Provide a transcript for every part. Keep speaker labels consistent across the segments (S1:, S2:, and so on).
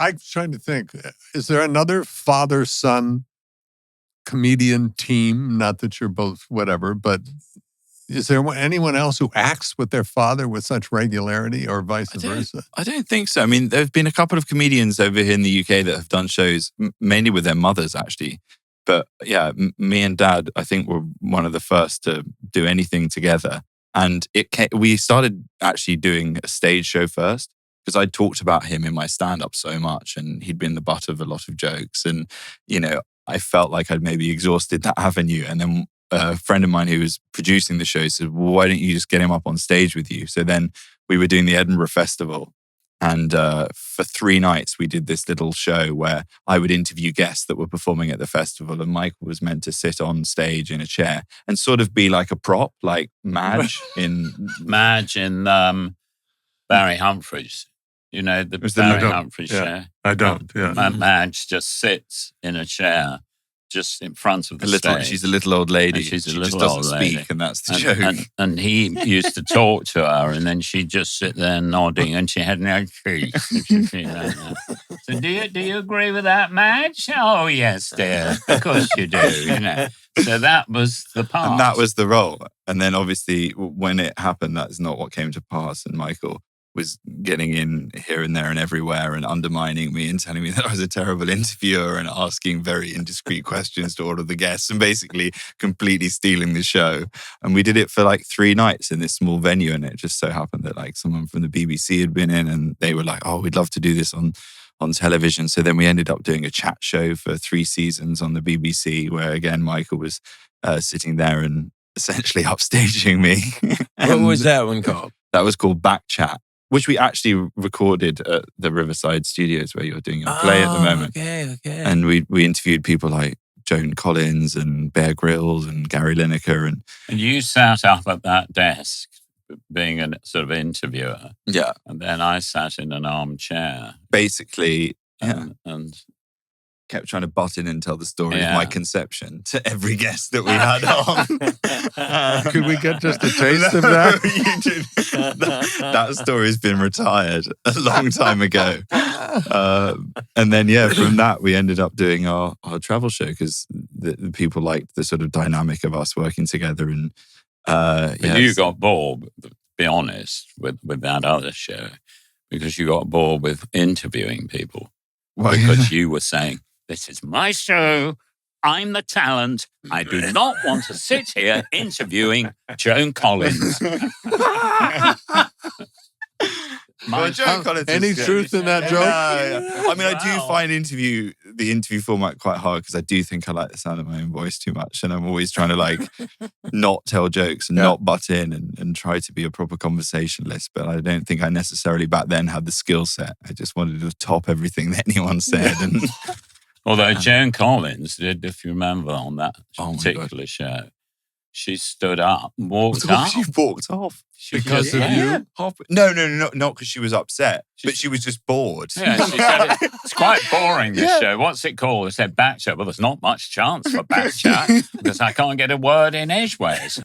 S1: I'm trying to think. Is there another father-son comedian team? Not that you're both whatever, but is there anyone else who acts with their father with such regularity or vice versa?
S2: I don't think so. I mean, there have been a couple of comedians over here in the UK that have done shows, mainly with their mothers, actually. But yeah, me and Dad, I think, were one of the first to do anything together. And we started actually doing a stage show first because I talked about him in my stand-up so much and he'd been the butt of a lot of jokes. And, I felt like I'd maybe exhausted that avenue. And then a friend of mine who was producing the show said, well, why don't you just get him up on stage with you? So then we were doing the Edinburgh Festival. And for 3 nights, we did this little show where I would interview guests that were performing at the festival. And Michael was meant to sit on stage in a chair and sort of be like a prop, like Madge in
S3: Barry Humphries. You know, the Barry Humphries chair.
S1: I don't, yeah.
S3: Madge just sits in a chair just in front of the stage.
S2: She's a little old lady.
S3: She
S2: just doesn't speak, and that's the joke.
S3: And he used to talk to her, and then she'd just sit there nodding, and she had no teeth. So do you agree with that, Madge? Oh, yes, dear. Of course you do, So that was the part.
S2: And that was the role. And then obviously when it happened, that is not what came to pass. And Michael was getting in here and there and everywhere and undermining me and telling me that I was a terrible interviewer and asking very indiscreet questions to all of the guests and basically completely stealing the show. And we did it for like 3 nights in this small venue, and it just so happened that like someone from the BBC had been in and they were like, oh, we'd love to do this on television. So then we ended up doing a chat show for 3 seasons on the BBC where again Michael was sitting there and essentially upstaging me.
S4: What was that one called?
S2: That was called Back Chat, which we actually recorded at the Riverside Studios where you're doing your play at the moment.
S4: Okay.
S2: And we interviewed people like Joan Collins and Bear Grylls and Gary Lineker. And
S3: you sat up at that desk being a sort of interviewer.
S2: Yeah.
S3: And then I sat in an armchair.
S2: Basically,
S3: and
S2: kept trying to butt in and tell the story of my conception to every guest that we had on.
S1: Could we get just a taste of that?
S2: That story has been retired a long time ago. And then, from that, we ended up doing our travel show because the people liked the sort of dynamic of us working together. And
S3: you got bored, to be honest, with that other show because you got bored with interviewing people. Because you were saying, this is my show. I'm the talent. I do not want to sit here interviewing Joan Collins.
S2: Joan Collins.
S1: Any truth in that joke?
S2: I mean, I do find the interview format quite hard because I do think I like the sound of my own voice too much, and I'm always trying to like not tell jokes and not butt in and try to be a proper conversationalist. But I don't think I necessarily back then had the skill set. I just wanted to top everything that anyone said. And
S3: although Joan Collins did, if you remember, on that particular show, she stood up and walked off.
S2: She walked off.
S1: Because of you?
S2: No, not because she was upset, but she was just bored.
S3: Yeah, she said it's quite boring, this show. What's it called? It said back chat. Well, there's not much chance for back chat because I can't get a word in edgeways.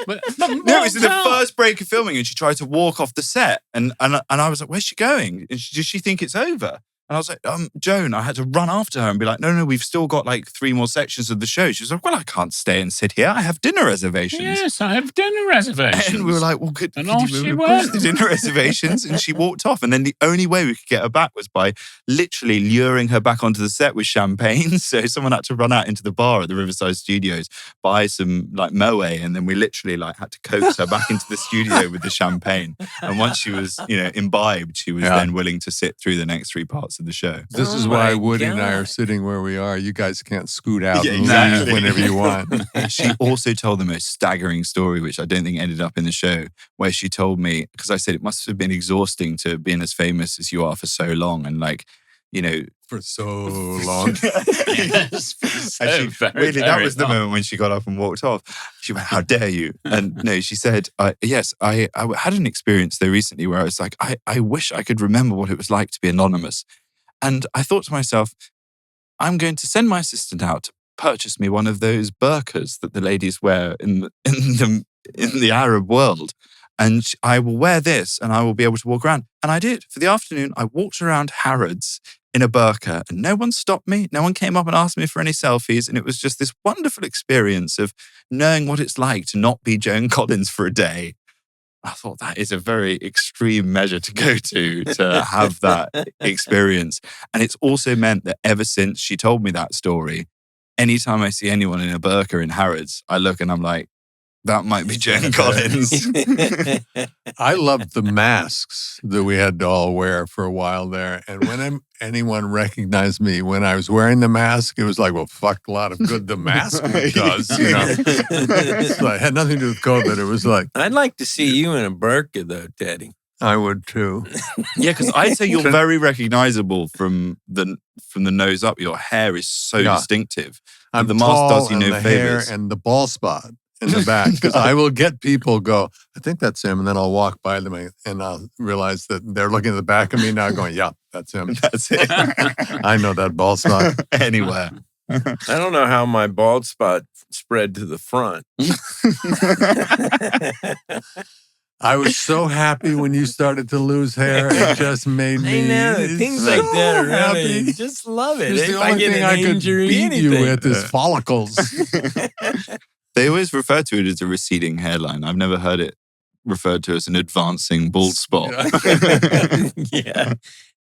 S3: But
S2: it was in the first break of filming and she tried to walk off the set. And I was like, where's she going? Does she think it's over? And I was like, Joan, I had to run after her and be like, no, we've still got like 3 more sections of the show. She was like, well, I can't stay and sit here. I have dinner reservations.
S3: Yes, I have dinner reservations.
S2: And we were like, well, could you move across the dinner reservations? And she walked off. And then the only way we could get her back was by literally luring her back onto the set with champagne. So someone had to run out into the bar at the Riverside Studios, buy some like Moe, and then we literally like had to coax her back into the studio with the champagne. And once she was, imbibed, she was then willing to sit through the next 3 parts of the show.
S1: This is why Woody and I are sitting where we are. You guys can't scoot out and leave whenever you want.
S2: She also told the most staggering story, which I don't think ended up in the show, where she told me, because I said it must have been exhausting to being as famous as you are for so long. And like,
S1: for so long.
S3: Yes,
S2: really, that was the moment when she got up and walked off. She went, how dare you? And no, she said, yes, I had an experience though recently where I was like, I wish I could remember what it was like to be anonymous. And I thought to myself, I'm going to send my assistant out to purchase me one of those burqas that the ladies wear in the Arab world. And I will wear this and I will be able to walk around. And I did. For the afternoon, I walked around Harrods in a burqa, and no one stopped me. No one came up and asked me for any selfies. And it was just this wonderful experience of knowing what it's like to not be Joan Collins for a day. I thought that is a very extreme measure to go to have that experience. And it's also meant that ever since she told me that story, anytime I see anyone in a burqa in Harrods, I look and I'm like, that might be Joan Collins.
S1: I loved the masks that we had to all wear for a while there. And when anyone recognized me when I was wearing the mask, it was like, well, fuck, a lot of good the mask does, you know. So it had nothing to do with COVID. It was like...
S4: I'd like to see you in a burqa, though, Teddy.
S1: I would, too.
S2: Yeah, because I'd say you're very recognizable from the nose up. Your hair is so distinctive.
S1: I'm
S2: the
S1: tall,
S2: mask does you
S1: and
S2: no
S1: the
S2: favors.
S1: hair and the bald spot in the back, because I will get people go, I think that's him, and then I'll walk by them and I'll realize that they're looking at the back of me now going, yeah, that's him.
S2: That's it.
S1: I know that bald spot.
S2: Anywhere.
S4: I don't know how my bald spot spread to the front.
S1: I was so happy when you started to lose hair. It just made me
S4: things
S1: so
S4: like that are really,
S1: happy.
S4: just love it.
S1: It's
S4: If
S1: the
S4: I
S1: only
S4: get
S1: thing
S4: an
S1: I could
S4: injury,
S1: beat
S4: anything.
S1: you with is follicles.
S2: They always refer to it as a receding hairline. I've never heard it referred to as an advancing bald spot.
S4: Yeah,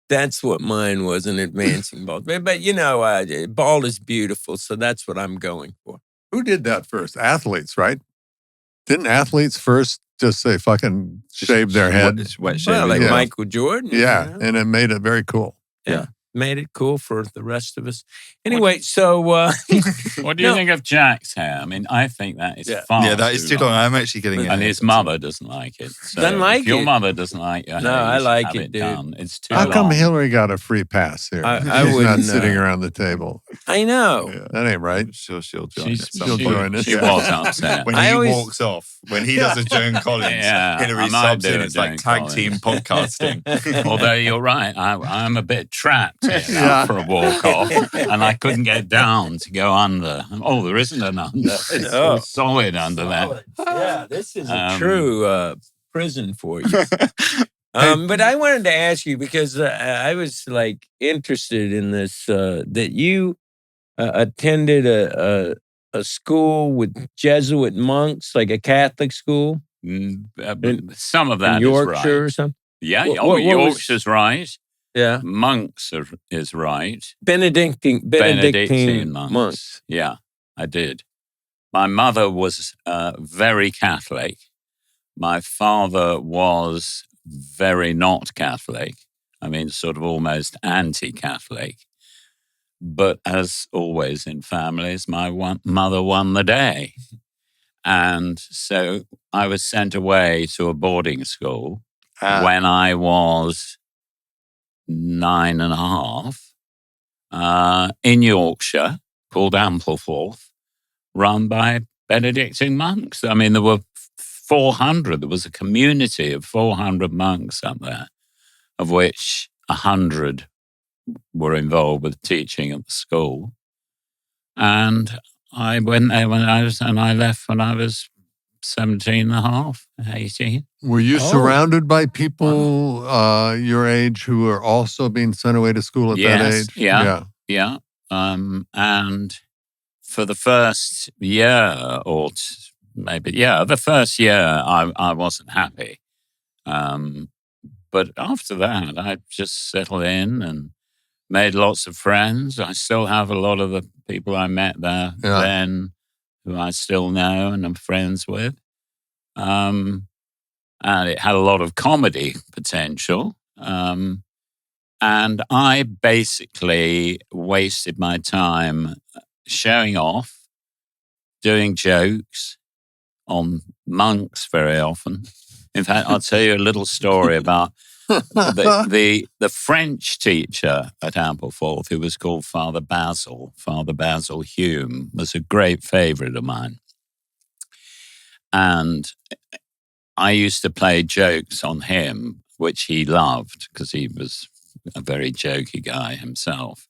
S4: that's what mine was, an advancing bald. But you know, bald is beautiful, so that's what I'm going for.
S1: Who did that first? Athletes, right? Didn't athletes first just say fucking shave their head?
S4: Well, like Michael Jordan.
S1: Yeah,
S4: You know?
S1: and it made it very cool.
S4: Yeah. Made it cool for the rest of us. Anyway, so...
S3: what do you think of Jack's hair? I mean, I think that is far
S2: Yeah, that is too long. I'm actually getting it.
S3: And his mother doesn't like it. So
S4: Doesn't like
S3: if your
S4: it?
S3: mother doesn't like your hair,
S4: I
S3: you should
S4: like
S3: have
S4: it, dude.
S3: done. It's too
S1: How
S3: long.
S1: come Hillary got a free pass here?
S4: I
S1: She's not
S4: wouldn't,
S1: sitting around the table.
S4: I know.
S2: Yeah.
S1: That ain't right.
S2: She'll join
S3: She's-
S2: at some
S1: she'll
S2: point.
S1: join us.
S3: She was upset.
S2: When
S4: I
S2: he
S4: always-
S2: walks off, when he does a Joan Collins,
S3: Yeah,
S2: Hillary
S3: I might
S2: subs
S3: do
S2: in.
S3: a
S2: It's like
S3: Joan
S2: tag team podcasting.
S3: Although you're right, I'm a bit trapped here now
S1: Yeah.
S3: for a walk off, and I couldn't get down to go under. Oh, there isn't an under. It's all solid under that.
S4: Yeah, this is a
S3: Um,
S4: true prison for you. But I wanted to ask you, because I was like interested in this, that you attended a school with Jesuit monks, like a Catholic school
S3: Some of that
S4: in
S3: is
S4: Yorkshire
S3: right.
S4: or something.
S3: Yeah,
S4: What was-
S3: Yorkshire's right.
S4: Yeah,
S3: Monks is right.
S4: Benedictine monks.
S3: Yeah, I did. My mother was very Catholic. My father was very not Catholic. I mean, sort of almost anti-Catholic. But as always in families, my mother won the day. And so I was sent away to a boarding school when I was 9.5 in Yorkshire, called Ampleforth, run by Benedictine monks. I mean, there were 400. There was a community of 400 monks up there, of which 100 were involved with teaching at the school. And I went there I left when I was 17.5, 18.
S1: Were you surrounded by people your age who are also being sent away to school at that age?
S3: Yeah. And for the first year or the first year, I wasn't happy. But after that, I just settled in and made lots of friends. I still have a lot of the people I met there then who I still know and am friends with. And it had a lot of comedy potential. And I basically wasted my time showing off, doing jokes on monks very often. In fact, I'll tell you a little story about the French teacher at Ampleforth, who was called Father Basil Hume, was a great favorite of mine. And I used to play jokes on him, which he loved because he was a very jokey guy himself.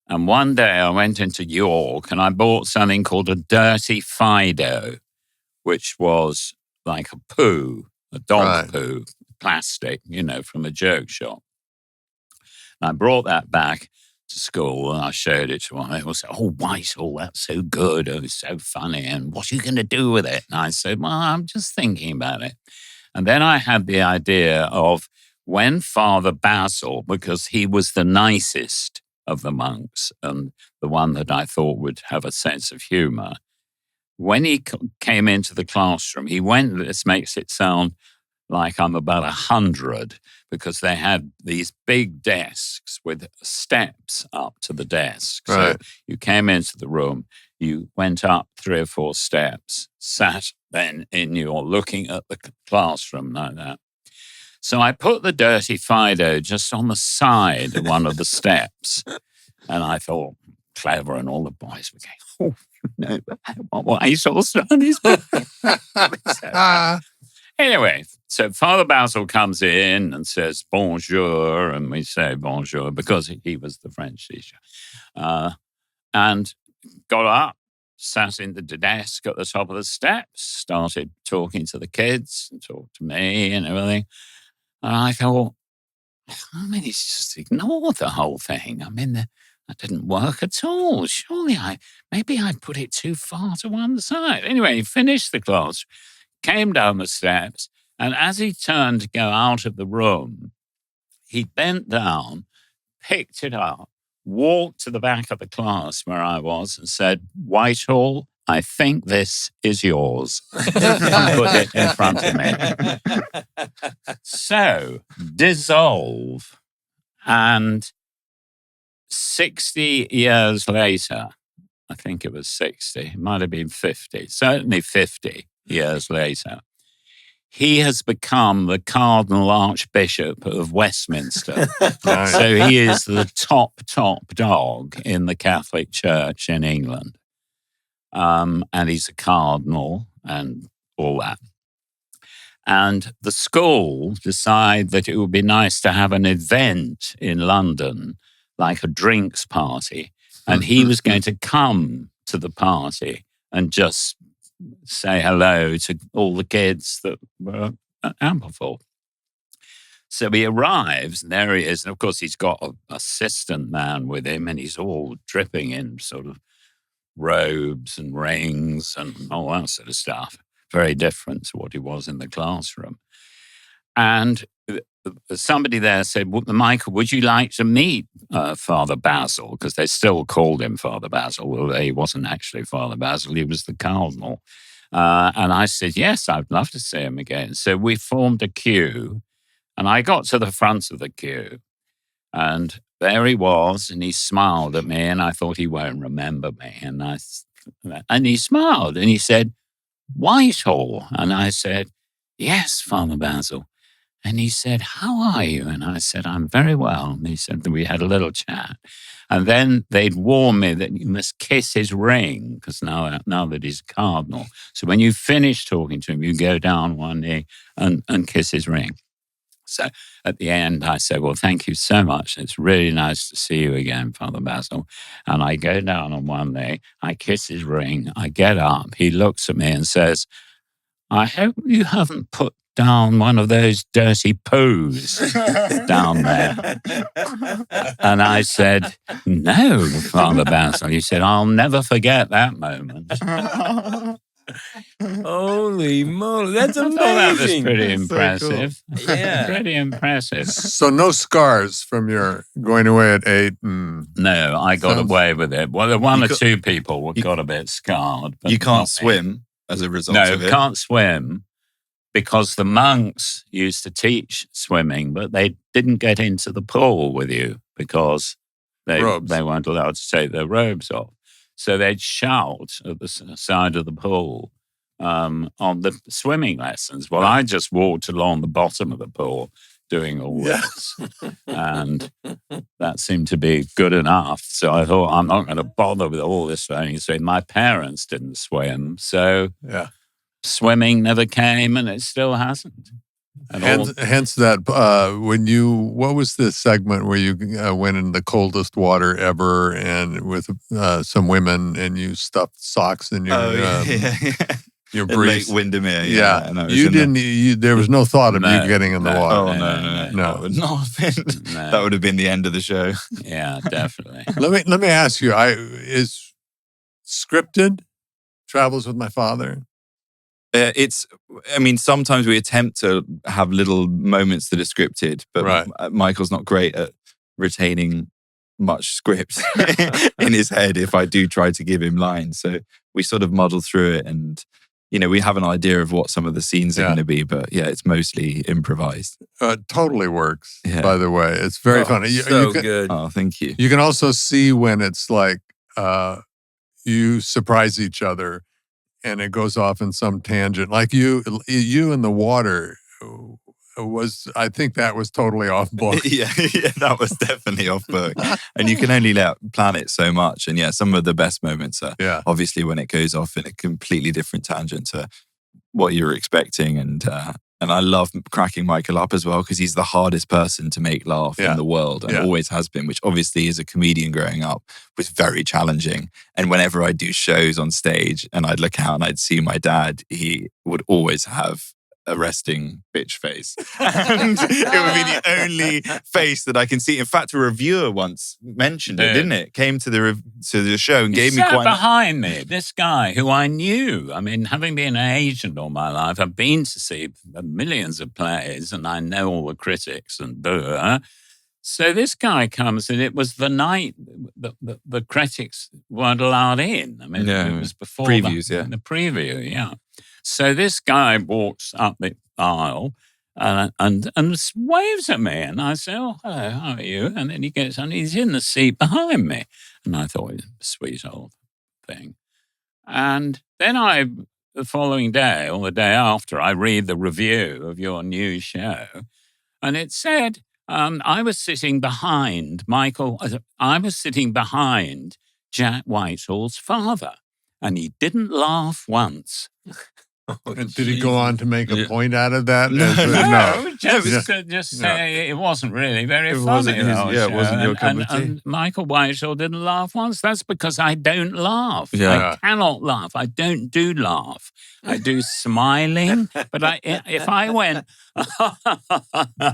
S3: And one day I went into York and I bought something called a dirty Fido, which was like a poo, a dog poo, plastic, from a joke shop. I brought that back to school and I showed it to one. They all said, "Oh, Whitehall, that's so good. Oh, it's so funny. And what are you going to do with it?" And I said, "Well, I'm just thinking about it." And then I had the idea of when Father Basil, because he was the nicest of the monks and the one that I thought would have a sense of humor, when he came into the classroom, he went, this makes it sound like I'm about 100, because they had these big desks with steps up to the desk.
S1: Right.
S3: So you came into the room, you went up 3 or 4 steps, sat then in your looking at the classroom like that. So I put the dirty Fido just on the side of one of the steps. And I thought, clever, and all the boys were going, "Oh, you know, what Whitehall's done is..." Anyway, so Father Basil comes in and says, "Bonjour," and we say bonjour because he was the French teacher. And got up, sat in the desk at the top of the steps, started talking to the kids and talked to me and everything. And I thought, he's just ignored the whole thing. That didn't work at all. Surely maybe I put it too far to one side. Anyway, he finished the class, came down the steps, and as he turned to go out of the room, he bent down, picked it up, walked to the back of the class where I was and said, "Whitehall, I think this is yours." And put it in front of me. So, dissolve. And 60 years later, I think it was 60, it might have been 50, certainly 50 years later, he has become the Cardinal Archbishop of Westminster.
S1: Nice.
S3: So he is the top dog in the Catholic Church in England. And he's a cardinal and all that. And the school decided that it would be nice to have an event in London, like a drinks party. And he was going to come to the party and just say hello to all the kids that were at Ampleforth. So he arrives, and there he is. And of course, he's got an assistant man with him, and he's all dripping in sort of robes and rings and all that sort of stuff. Very different to what he was in the classroom. And somebody there said, "Well, Michael, would you like to meet Father Basil?" Because they still called him Father Basil, although he wasn't actually Father Basil, he was the cardinal. And I said, "Yes, I'd love to see him again." So we formed a queue, and I got to the front of the queue, and there he was, and he smiled at me, and I thought he won't remember me. And he smiled, and he said, "Whitehall?" And I said, "Yes, Father Basil." And he said, "How are you?" And I said, "I'm very well." And he said that we had a little chat. And then they'd warn me that you must kiss his ring, because now that he's a cardinal. So when you finish talking to him, you go down one knee and kiss his ring. So at the end, I said, "Well, thank you so much. It's really nice to see you again, Father Basil." And I go down on one knee, I kiss his ring, I get up, he looks at me and says, "I hope you haven't put down one of those dirty poos down there." And I said, "No, Father Basil." He said, "I'll never forget that moment."
S4: Holy moly, that's amazing.
S3: Oh, that was pretty
S1: That's so
S3: impressive.
S1: cool.
S4: Yeah.
S3: Pretty impressive.
S1: So no scars from your going away at 8.
S3: No, I got
S1: Sounds-
S3: away with it. Well, one
S2: You
S3: or
S2: got-
S3: two people got a bit scarred. But
S2: You can't
S3: not me.
S2: swim as a result
S3: No,
S2: of it.
S3: can't swim, because the monks used to teach swimming, but they didn't get into the pool with you because they
S1: Robes.
S3: weren't allowed to take their robes off. So they'd shout at the side of the pool on the swimming lessons. Well, I just walked along the bottom of the pool doing all this. And that seemed to be good enough. So I thought, I'm not going to bother with all this learning. So my parents didn't swim. So
S1: Yeah.
S3: swimming never came, and it still hasn't. And
S1: Hence that what was the segment where you went in the coldest water ever and with some women and you stuffed socks in your Your
S2: in Lake
S1: briefs.
S2: Windermere.
S1: Yeah.
S2: and I was
S1: You
S2: in the-
S1: didn't. There was no thought of you
S3: No,
S1: getting in the
S3: no.
S1: water.
S2: Oh no.
S1: No.
S2: That would not have been.
S3: No.
S2: That would have been the end of the show.
S3: Yeah, definitely.
S1: Let me ask you. Is scripted Travels with My Father?
S2: I mean, sometimes we attempt to have little moments that are scripted, but
S1: Right.
S2: Michael's not great at retaining much script in his head if I do try to give him lines. So we sort of muddle through it and, we have an idea of what some of the scenes are going to be, but it's mostly improvised.
S1: Totally works,
S2: Yeah.
S1: by the way. It's very funny.
S4: So
S1: can,
S4: good.
S2: Oh, thank you.
S1: You can also see when it's like you surprise each other and it goes off in some tangent. Like you in the water I think that was totally off book.
S2: yeah, that was definitely off book. And you can only plan it so much. And some of the best moments are obviously when it goes off in a completely different tangent to what you were expecting. And I love cracking Michael up as well because he's the hardest person to make laugh in the world and always has been, which obviously as a comedian growing up was very challenging. And whenever I do shows on stage and I'd look out and I'd see my dad, he would always have a resting bitch face. And it would be the only face that I can see. In fact, a reviewer once mentioned it, didn't it? Came to the show and gave me quite
S3: behind me, this guy who I knew. I mean, having been an agent all my life, I've been to see millions of plays and I know all the critics and So this guy comes and it was the night the critics weren't allowed in. I mean, it was before
S2: previews,
S3: the preview, yeah. So this guy walks up the aisle and waves at me. And I say, oh, hello, how are you? And then he gets and he's in the seat behind me. And I thought, sweet old thing. And then the following day or the day after, I read the review of your new show. And it said, I was sitting behind Jack Whitehall's father. And he didn't laugh once.
S1: And did he go on to make a point out of that?
S3: No. Just say it wasn't really very funny.
S2: It wasn't your cup of tea.
S3: And Michael Whitehall didn't laugh once. That's because I don't laugh.
S2: Yeah.
S3: I cannot laugh. I don't do laugh. I do smiling. But if I went...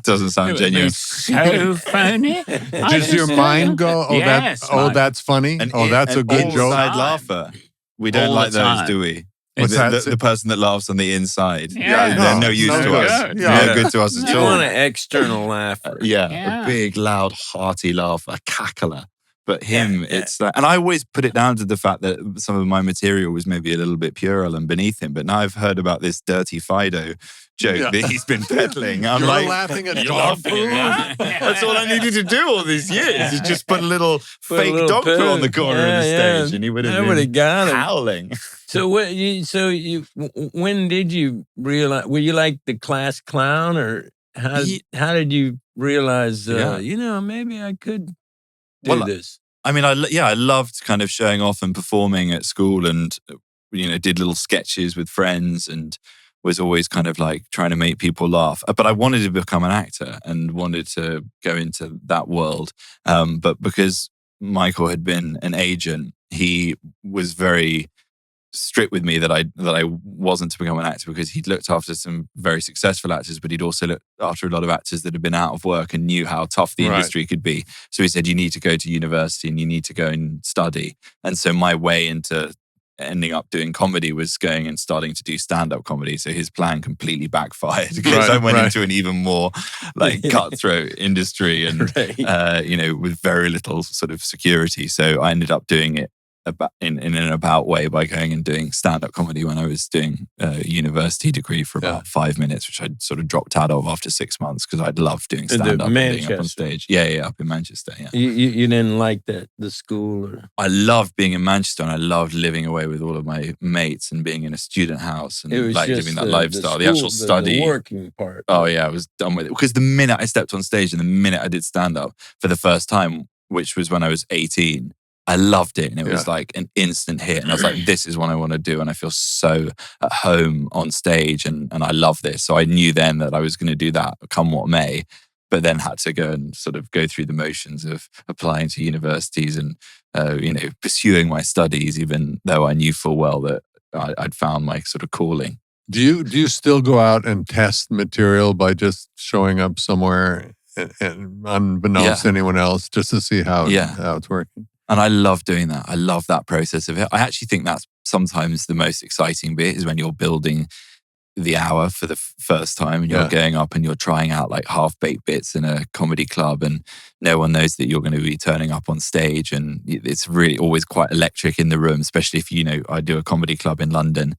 S2: doesn't sound genuine.
S3: So phony.
S1: Does your mind go, that's funny? That's a good joke?
S2: Inside laugher. We don't like those, do we?
S1: What's that?
S2: The person that laughs on the inside.
S3: Yeah.
S2: They're no use to us.
S1: Yeah.
S2: No good to us at
S4: You
S2: all.
S4: want an external laugher.
S2: A big, loud, hearty laugh, a cackler. But him, it's and I always put it down to the fact that some of my material was maybe a little bit puerile and beneath him. But now I've heard about this dirty Fido joke that he's been peddling. I'm
S1: You're
S2: like,
S1: laughing at dog food.
S2: That's all I needed to do all these years. Is just put a little fake dog poo on the corner of the stage, and he would have been
S4: got
S2: howling.
S4: So when did you realize? Were you like the class clown, or how did you realize? Maybe I could do this.
S2: I mean, I loved kind of showing off and performing at school, and did little sketches with friends, and was always kind of like trying to make people laugh. But I wanted to become an actor and wanted to go into that world. But because Michael had been an agent, he was very strict with me that I wasn't to become an actor because he'd looked after some very successful actors, but he'd also looked after a lot of actors that had been out of work and knew how tough the industry could be. So he said, you need to go to university and you need to go and study. And so my way into ending up doing comedy was going and starting to do stand-up comedy. So his plan completely backfired because I went into an even more like cutthroat industry and, with very little sort of security. So I ended up doing it in an about way by going and doing stand-up comedy when I was doing a university degree for about 5 minutes, which I'd sort of dropped out of after 6 months because I'd loved doing stand-up and being up on stage. Yeah, up in Manchester,
S4: You didn't like the school? Or?
S2: I loved being in Manchester and I loved living away with all of my mates and being in a student house and like living that lifestyle. The actual study.
S4: The working part.
S2: Oh yeah, I was done with it. Because the minute I stepped on stage and the minute I did stand-up for the first time, which was when I was 18, I loved it and it was like an instant hit. And I was like, this is what I want to do. And I feel so at home on stage and I love this. So I knew then that I was going to do that come what may, but then had to go and sort of go through the motions of applying to universities and, pursuing my studies, even though I knew full well that I'd found my sort of calling.
S1: Do you still go out and test material by just showing up somewhere and unbeknownst to anyone else, just to see how it's working?
S2: And I love doing that. I love that process of it. I actually think that's sometimes the most exciting bit, is when you're building the hour for the first time and you're going up and you're trying out like half-baked bits in a comedy club, and no one knows that you're going to be turning up on stage, and it's really always quite electric in the room, especially if, I do a comedy club in London.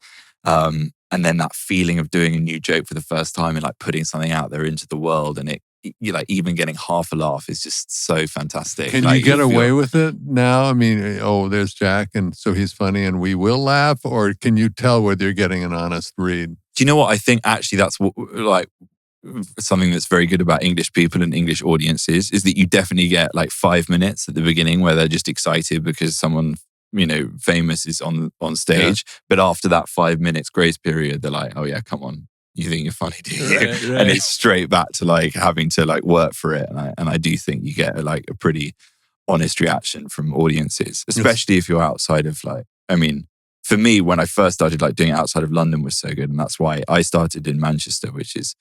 S2: And then that feeling of doing a new joke for the first time and like putting something out there into the world, and you like even getting half a laugh is just so fantastic.
S1: Can you get away with it now? I mean, there's Jack, and so he's funny and we will laugh, or can you tell whether you're getting an honest read?
S2: Do you know what? I think actually that's like something that's very good about English people and English audiences, is that you definitely get like 5 minutes at the beginning where they're just excited because someone famous is on stage. But after that 5 minutes grace period, they're like, oh yeah, come on, you think you're funny, do you? Right. And it's straight back to like having to like work for it. And I do think you get like a pretty honest reaction from audiences, especially if you're outside of for me, when I first started like doing it outside of London was so good. And that's why I started in Manchester, which is,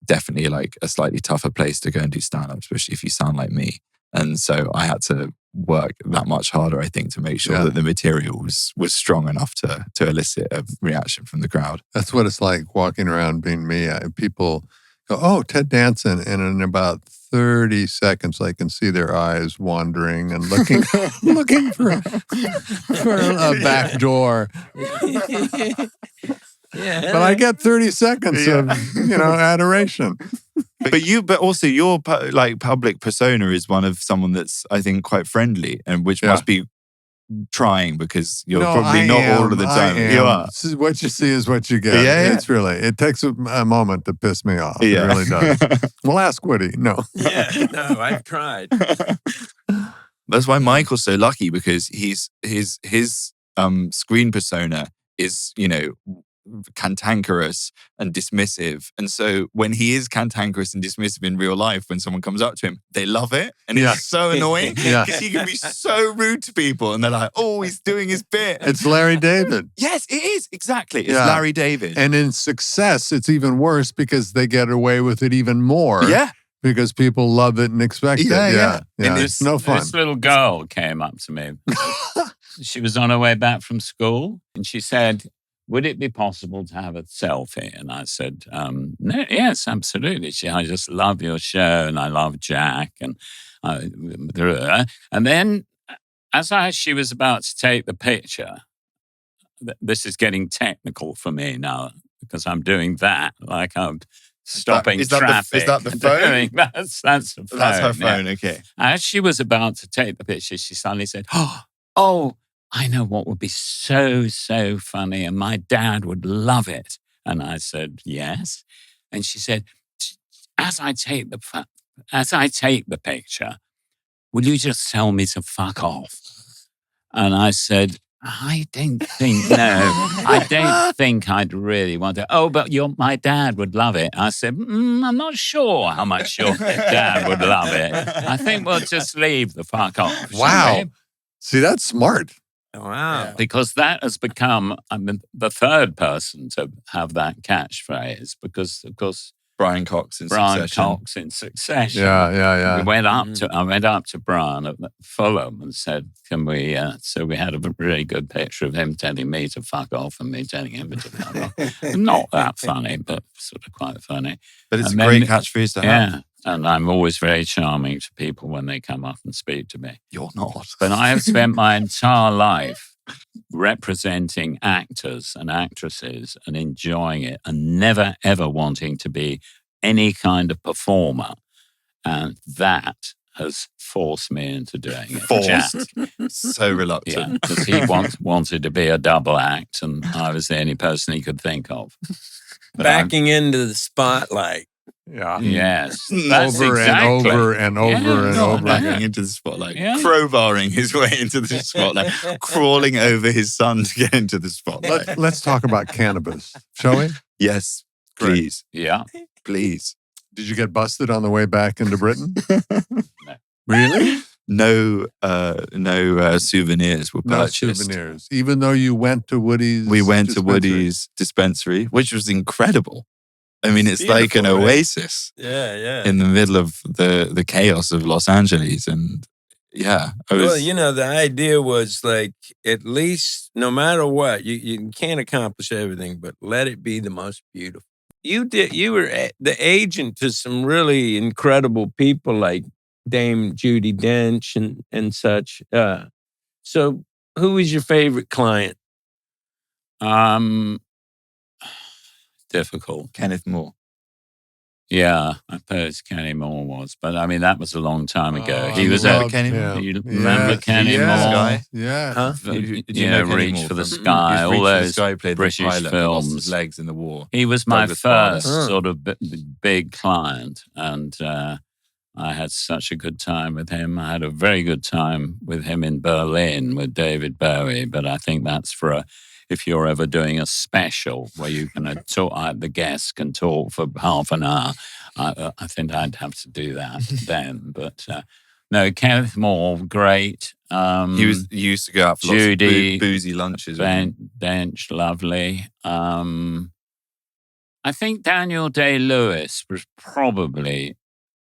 S2: definitely like a slightly tougher place to go and do stand-up, especially if you sound like me. And so I had to work that much harder, I think, to make sure that the material was strong enough to elicit a reaction from the crowd.
S1: That's what it's like walking around being me. People go, oh, Ted Danson. And in about 30 seconds, I can see their eyes wandering and looking for a back door. But I get 30 seconds of, adoration.
S2: But also your like public persona is one of someone that's, I think, quite friendly, and which must be trying, because you're probably not all of the time. You are.
S1: What you see is what you get.
S2: Yeah.
S1: It's really, it takes a moment to piss me off. It really does. Well, ask Woody. No.
S4: No, I've tried.
S2: That's why Michael's so lucky, because his screen persona is, cantankerous and dismissive. And so when he is cantankerous and dismissive in real life, when someone comes up to him, they love it. And it's so annoying because he can be so rude to people, and they're like, oh, he's doing his bit.
S1: It's Larry David.
S2: Yes, it is. Exactly. It's Larry David.
S1: And in Success, it's even worse because they get away with it even more.
S2: Yeah.
S1: Because people love it and expect it. Yeah. It's no fun.
S3: This little girl came up to me. She was on her way back from school, and she said, would it be possible to have a selfie? And I said, no, yes, absolutely. I just love your show, and I love Jack. And then as she was about to take the picture, this is getting technical for me now, because I'm doing that, like I'm stopping traffic.
S2: Is that the phone?
S3: That's the phone.
S2: That's her phone, okay.
S3: As she was about to take the picture, she suddenly said, oh, I know what would be so, so funny, and my dad would love it. And I said, yes. And she said, as I take the picture, will you just tell me to fuck off? And I said, I don't think I'd really want to. Oh, but my dad would love it. I said, I'm not sure how much your dad would love it. I think we'll just leave the fuck off.
S1: Wow. See, that's smart.
S4: Wow.
S3: Because that has become the third person to have that catchphrase, because, of course,
S2: Brian Cox in Succession.
S1: Yeah.
S3: I went up to Brian at Fulham and said, can we, so we had a really good picture of him telling me to fuck off and me telling him to fuck off. Not that funny, but sort of quite funny.
S2: But it's a great catchphrase to have.
S3: Yeah. And I'm always very charming to people when they come up and speak to me.
S2: You're not.
S3: But I have spent my entire life representing actors and actresses and enjoying it, and never, ever wanting to be any kind of performer. And that has forced me into doing it.
S2: Jack. So reluctant.
S3: Because he wanted to be a double act, and I was the only person he could think of. But
S4: backing into the spotlight.
S1: Yeah.
S3: Yes.
S1: Over and over
S2: again into the spotlight. Yeah. Crowbarring his way into the spotlight. Crawling over his son to get into the spotlight.
S1: Let's talk about cannabis, shall we?
S2: Yes, please.
S3: Yeah.
S2: Please.
S1: Did you get busted on the way back into Britain?
S3: No.
S1: Really?
S2: no souvenirs were
S1: No
S2: purchased.
S1: souvenirs. Even though you went to Woody's
S2: We went to
S1: dispensary.
S2: Woody's dispensary, which was incredible. I mean, it's like an
S4: Beautiful, right?
S2: oasis
S4: Yeah.
S2: in the middle of the chaos of Los Angeles. And yeah,
S4: Well, the idea was like, at least no matter what, you can't accomplish everything, but let it be the most beautiful. You were the agent to some really incredible people like Dame Judi Dench and such. So who was your favorite client?
S3: Difficult.
S2: Kenneth Moore.
S3: Yeah, I suppose Kenny Moore was, but I mean that was a long time ago. He
S2: you
S3: was
S2: remember
S3: a
S2: Kenny Moore?
S3: You remember Kenny
S1: yeah.
S3: Moore?
S2: Guy?
S1: Yeah.
S4: Huh?
S2: Do you know Kenny
S3: Reach
S2: Moore
S3: for the
S2: from-
S3: Sky,
S2: He was
S3: all
S2: Reach for the
S3: those
S2: Sky, played
S3: British
S2: the pilot who lost his
S3: films.
S2: legs in the war.
S3: He was my
S2: Douglas Father.
S3: first sort of big client, and I had such a good time with him. I had a very good time with him in Berlin with David Bowie, but I think that's for if you're ever doing a special where you can talk, the guest can talk for half an hour, I think I'd have to do that then. But no, Kenneth Moore, great.
S2: He used to go out for
S3: Judy,
S2: lots of boozy lunches.
S3: Dench, lovely. I think Daniel Day-Lewis was probably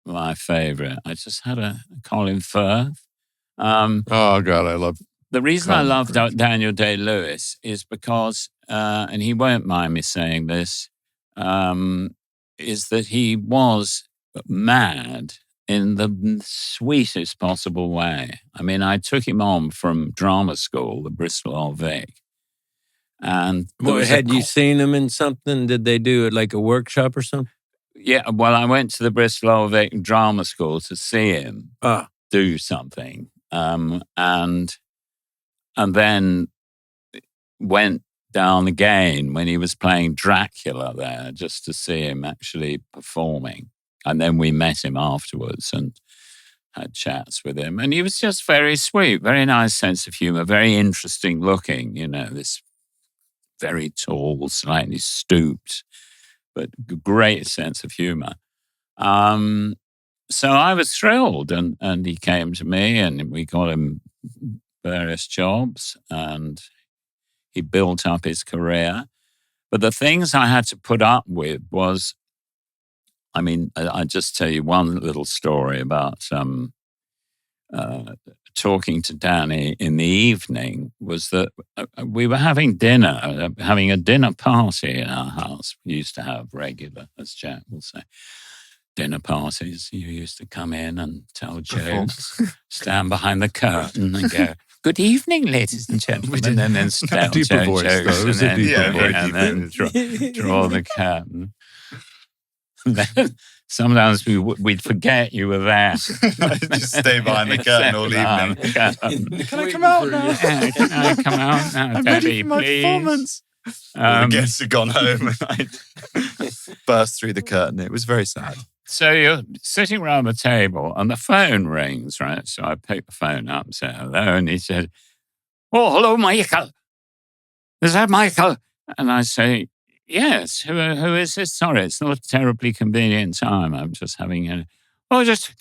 S3: my favorite. I just had a Colin Firth.
S1: Oh God, I love.
S3: The reason I
S1: Colin
S3: love
S1: Firth.
S3: Daniel Day-Lewis is because, and he won't mind me saying this, is that he was mad in the sweetest possible way. I mean, I took him on from drama school, the Bristol Old Vic. And
S4: Had you seen him in something? Did they do it like a workshop or something?
S3: Yeah, well, I went to the Bristol Old Vic drama school to see him do something. And then went down again when he was playing Dracula there just to see him actually performing. And then we met him afterwards and had chats with him. And he was just very sweet, very nice sense of humor, very interesting looking, this very tall, slightly stooped, but great sense of humor. So I was thrilled and he came to me and we got him various jobs and he built up his career. But the things I had to put up with was, I'll just tell you one little story about talking to Danny in the evening was that we were having dinner, having a dinner party in our house. We used to have regular, as Jack will say, dinner parties. You used to come in and tell jokes, stand behind the curtain and go, "Good evening, ladies and gentlemen," and then tell
S1: deeper voice,
S3: jokes
S1: though. It was a deeper voice.
S3: and then draw the curtain. And then sometimes we'd forget you were there.
S2: Just stay behind the curtain all evening. Can I come out now?
S3: Yeah, can I come out now,
S2: I'm
S3: Daddy,
S2: ready for my
S3: please?
S2: performance. All the guests had gone home and I burst through the curtain. It was very sad.
S3: So you're sitting around the table and the phone rings, right? So I pick the phone up and say hello. And he said, "Oh, hello, Michael. Is that Michael?" And I say, "Yes, who is this? Sorry, it's not a terribly convenient time. I'm just having just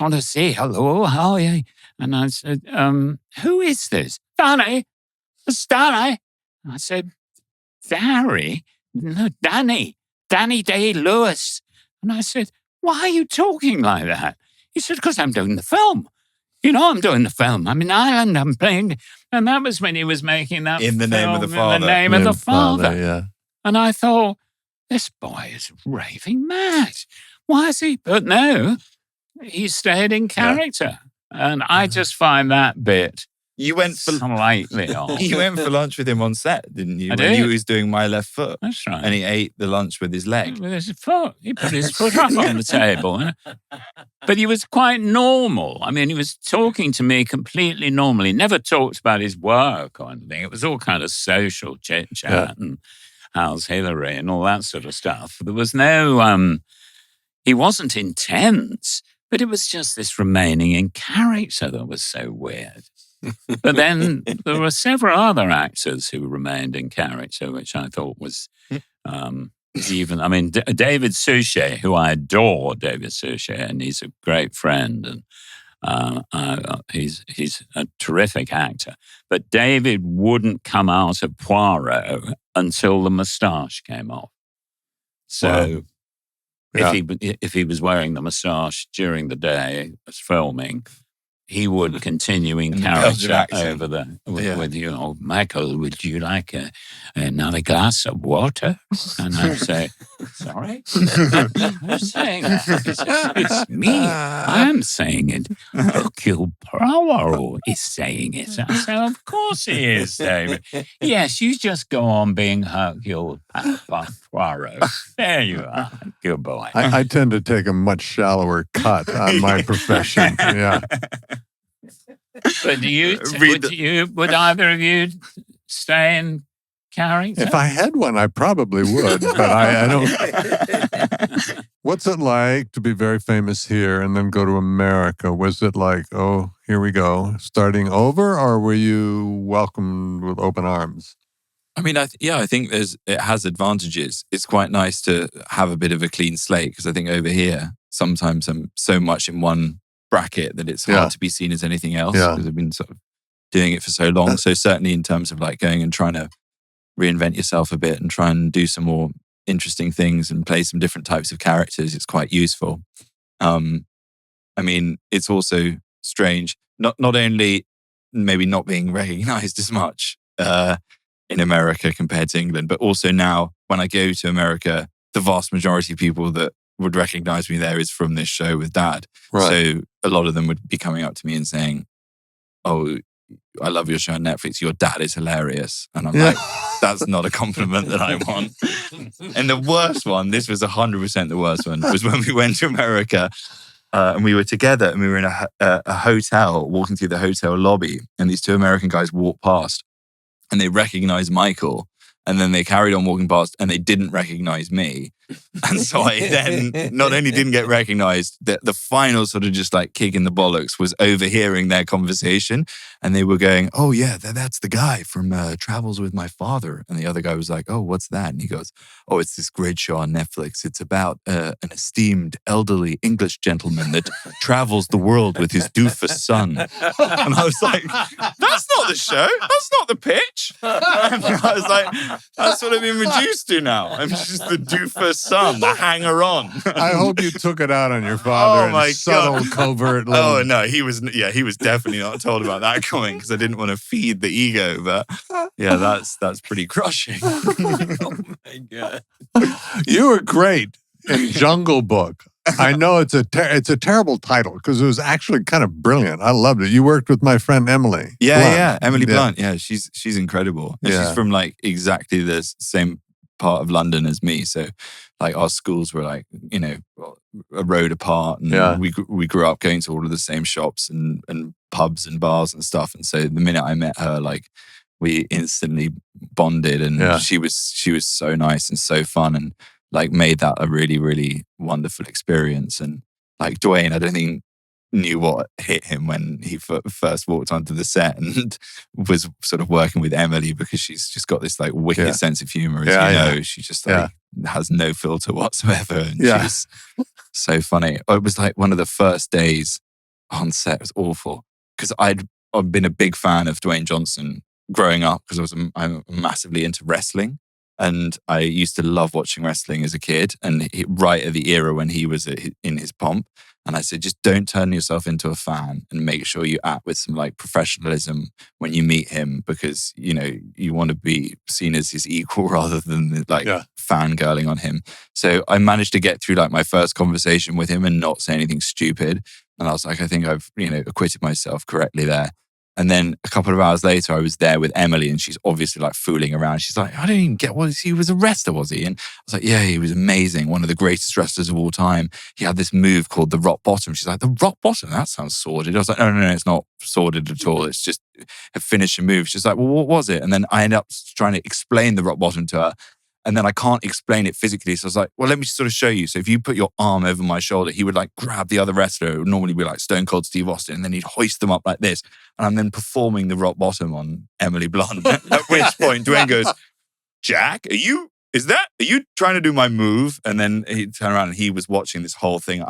S3: want to say hello. How are you?" And I said, "Who is this?" "Danny. It's Danny." I said, "Barry? No, Danny Day-Lewis." And I said, "Why are you talking like that?" He said, "Because I'm doing the film. I'm doing the film. I'm in Ireland. I'm playing." And that was when he was making that
S2: In the Name of the Father.
S3: In the Name of the Father.
S1: Yeah.
S3: And I thought, this boy is raving mad. Why is he? But no, he stayed in character. And I just find that bit
S2: You went for
S3: slightly off.
S2: you went for lunch with him on set, didn't you?
S3: I
S2: When he
S3: did.
S2: was doing My Left Foot.
S3: That's right.
S2: And he ate the lunch with his leg.
S3: With his foot. He put his foot up on the table. But he was quite normal. He was talking to me completely normal. He never talked about his work or anything. It was all kind of social chit-chat and how's Hillary and all that sort of stuff. There was no, he wasn't intense, but it was just this remaining in character that was so weird. But then there were several other actors who remained in character, which I thought was David Suchet, who I adore, David Suchet, and he's a great friend. He's a terrific actor. But David wouldn't come out of Poirot until the moustache came off. So if he was wearing the moustache during the day as filming, he would continue in character over with you know, Michael, would you like another glass of water? And I'd say, sorry? Who's saying that? It's me. I'm saying it. Hercule Poirot is saying it. I said, of course he is, David. Yes, you just go on being Hercule Poirot. There you are. Good boy.
S1: I tend to take a much shallower cut on my profession. Yeah.
S3: But would either of you stay in character?
S1: If I had one, I probably would, but I don't. What's it like to be very famous here and then go to America? Was it like, oh, here we go, starting over, or were you welcomed with open arms?
S2: I mean, I think it has advantages. It's quite nice to have a bit of a clean slate, because I think over here, sometimes I'm so much in one bracket that it's hard to be seen as anything else, because I've been sort of doing it for so long. So certainly in terms of like going and trying to reinvent yourself a bit and try and do some more interesting things and play some different types of characters, it's quite useful. I mean, it's also strange, not only maybe not being recognized as much in America compared to England, but also now when I go to America, the vast majority of people that would recognize me there is from this show with Dad.
S1: Right.
S2: So a lot of them would be coming up to me and saying, oh, I love your show on Netflix. Your dad is hilarious. And I'm like, that's not a compliment that I want. And the worst one, this was 100% the worst one, was when we went to America and we were together and we were in a hotel, walking through the hotel lobby, and these two American guys walked past and they recognized Michael. And then they carried on walking past and they didn't recognize me. And so I then not only didn't get recognized, the final sort of just like kick in the bollocks was overhearing their conversation. And they were going, oh yeah, that's the guy from Travels with My Father. And the other guy was like, oh, what's that? And he goes, oh, it's this great show on Netflix. It's about an esteemed elderly English gentleman that travels the world with his doofus son. And I was like, that's not the show. That's not the pitch. And I was like, that's what I've been reduced to now. I'm just the doofus son, the hanger-on.
S1: I hope you took it out on your father in subtle, covert.
S2: Oh no, he was definitely not told about that coming, because I didn't want to feed the ego. But yeah, that's pretty crushing.
S4: Oh my God.
S1: You were great in Jungle Book. I know it's a terrible title because it was actually kind of brilliant. I loved it. You worked with my friend Emily.
S2: Emily Blunt. Yeah, she's incredible. And she's from like exactly the same part of London as me. So like our schools were like, you know, a road apart, and we grew up going to all of the same shops and pubs and bars and stuff. And so the minute I met her, like we instantly bonded, and she was so nice and so fun, and like made that a really, really wonderful experience. And like Dwayne, I don't think knew what hit him when he first walked onto the set and was sort of working with Emily, because she's just got this like wicked sense of humor, as you know. She just like has no filter whatsoever, and she's so funny. It was like one of the first days on set. It was awful because I'd been a big fan of Dwayne Johnson growing up, because I'm massively into wrestling. And I used to love watching wrestling as a kid, and right at the era when he was in his pomp. And I said, just don't turn yourself into a fan, and make sure you act with some like professionalism when you meet him, because, you know, you want to be seen as his equal rather than like fangirling on him. So I managed to get through like my first conversation with him and not say anything stupid. And I was like, I think I've, you know, acquitted myself correctly there. And then a couple of hours later, I was there with Emily, and she's obviously like fooling around. She's like, I don't even get he was a wrestler, was he? And I was like, yeah, he was amazing. One of the greatest wrestlers of all time. He had this move called the rock bottom. She's like, the rock bottom? That sounds sordid. I was like, no, it's not sordid at all. It's just a finishing move. She's like, well, what was it? And then I ended up trying to explain the rock bottom to her. And then I can't explain it physically. So I was like, well, let me sort of show you. So if you put your arm over my shoulder, he would like grab the other wrestler. It would normally be like Stone Cold Steve Austin. And then he'd hoist them up like this. And I'm then performing the rock bottom on Emily Blunt. At which point Dwayne goes, Jack, are you are you trying to do my move? And then he turned around and he was watching this whole thing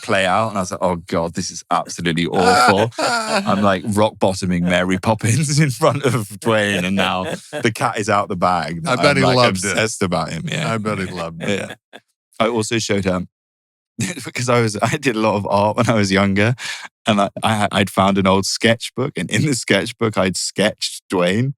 S2: play out. And I was like, oh God, this is absolutely awful. I'm like rock bottoming Mary Poppins in front of Dwayne. And now the cat is out the bag.
S1: I bet he loved
S2: obsessed about him. Yeah.
S1: I bet he loved it.
S2: Yeah. I also showed him because I did a lot of art when I was younger. And I'd found an old sketchbook. And in the sketchbook, I'd sketched Dwayne.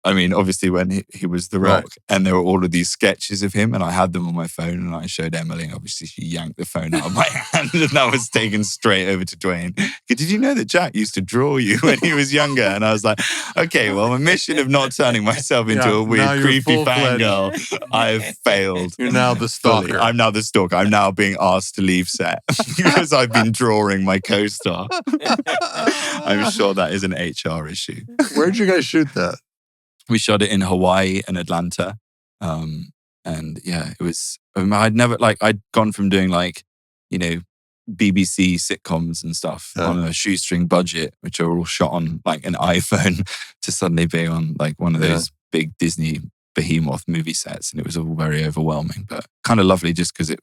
S2: I mean, obviously when he was The Rock, and there were all of these sketches of him, and I had them on my phone, and I showed Emily, and obviously she yanked the phone out of my hand, and that was taken straight over to Dwayne. Did you know that Jack used to draw you when he was younger? And I was like, okay, well, my mission of not turning myself into a weird, creepy fangirl, I've failed.
S1: You're now the stalker.
S2: I'm now the stalker. I'm now being asked to leave set because I've been drawing my co-star. I'm sure that is an HR issue.
S1: Where'd you guys shoot that?
S2: We shot it in Hawaii and Atlanta. And yeah, it was, I'd gone from doing BBC sitcoms and stuff on a shoestring budget, which are all shot on like an iPhone, to suddenly being on like one of those big Disney behemoth movie sets. And it was all very overwhelming, but kind of lovely just because it,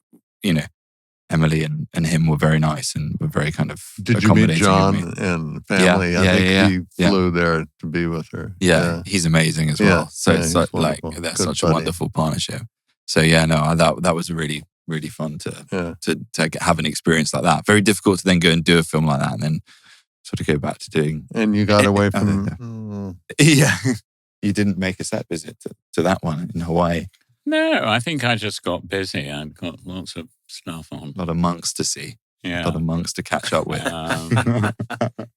S2: Emily and him were very nice and were very kind of
S1: Did you meet John and family?
S2: Yeah,
S1: I think he flew there to be with her.
S2: Yeah, he's amazing as well. So it's like they're such a wonderful partnership. So yeah, no, that was really, really fun to have an experience like that. Very difficult to then go and do a film like that and then sort of go back to doing.
S1: And you got away from...
S2: Yeah. You didn't make a set visit to that one in Hawaii.
S3: No, I think I just got busy. I'd got lots of stuff on.
S2: A lot of monks to see.
S3: Yeah.
S2: A lot of monks to catch up with.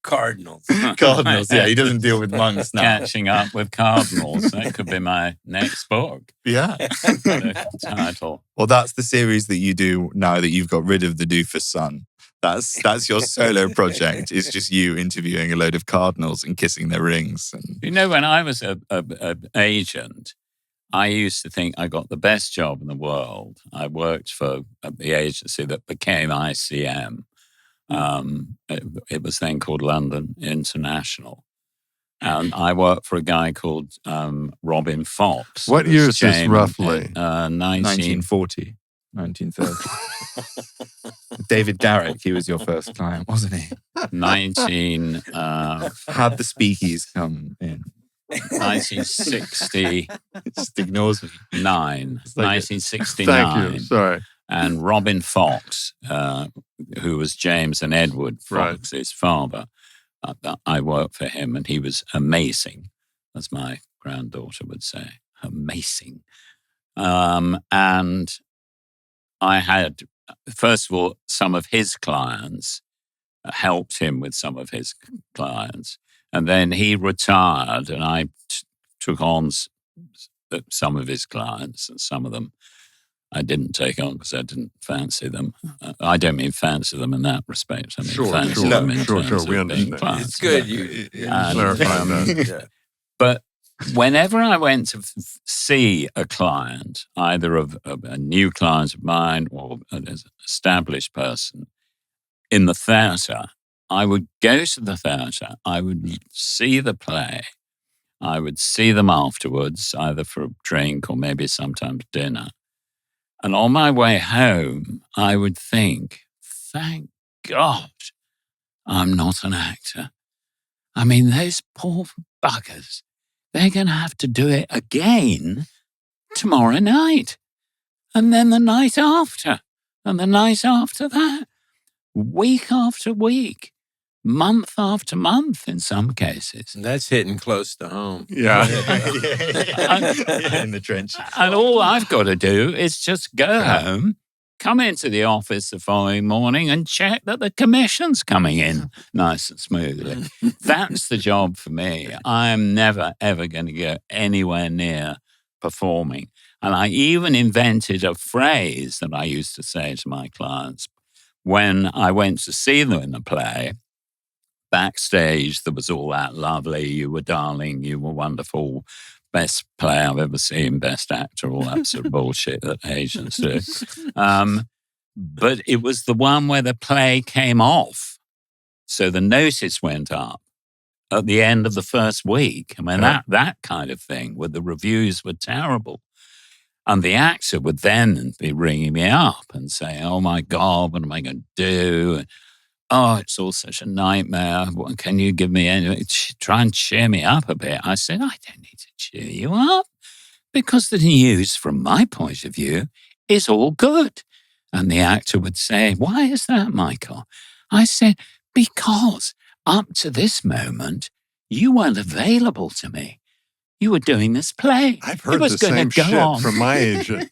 S4: Cardinals.
S2: Cardinals, yeah. He doesn't deal with monks now.
S3: Catching up with cardinals. That could be my next book.
S2: Yeah.
S3: The title.
S2: Well, that's the series that you do now that you've got rid of the doofus son. That's your solo project. It's just you interviewing a load of cardinals and kissing their rings. And...
S3: when I was an agent, I used to think I got the best job in the world. I worked for the agency that became ICM. It was then called London International. And I worked for a guy called Robin Fox.
S1: What year is this roughly?
S2: 1940, 1930. David Garrick, he was your first client, wasn't he? Had the speakies come in.
S3: 1960.
S2: It just ignores me.
S3: 1969.
S1: Thank you. Sorry.
S3: And Robin Fox, who was James and Edward Fox's father, I worked for him, and he was amazing, as my granddaughter would say. Amazing. And I had, first of all, some of his clients, helped him with some of his clients. And then he retired, and I took on some of his clients, and some of them I didn't take on because I didn't fancy them. I don't mean fancy them in that respect. I mean fancy them in terms of
S1: we understand.
S3: clients.
S4: It's good. You
S1: clarify that.
S3: But whenever I went to see a client, either of a new client of mine or an established person in the theatre, I would go to the theatre, I would see the play, I would see them afterwards, either for a drink or maybe sometimes dinner. And on my way home, I would think, thank God I'm not an actor. I mean, those poor buggers, they're going to have to do it again tomorrow night. And then the night after, and the night after that, week after week. Month after month in some cases.
S4: That's hitting close to home.
S1: Yeah.
S2: In the trenches.
S3: And all I've got to do is just go home, come into the office the following morning and check that the commission's coming in nice and smoothly. That's the job for me. I'm never, ever going to go anywhere near performing. And I even invented a phrase that I used to say to my clients when I went to see them in the play. Backstage, there was all that lovely, you were darling, you were wonderful, best play I've ever seen, best actor, all that sort of bullshit that agents do. But it was the one where the play came off. So the notice went up at the end of the first week. I mean, that kind of thing, where the reviews were terrible. And the actor would then be ringing me up and saying, oh my God, what am I going to do? And, oh, it's all such a nightmare. Can you give me any, try and cheer me up a bit? I said, I don't need to cheer you up because the news, from my point of view, is all good. And the actor would say, why is that, Michael? I said, because up to this moment, you weren't available to me. You were doing this play.
S1: I've heard the same shit from my agent.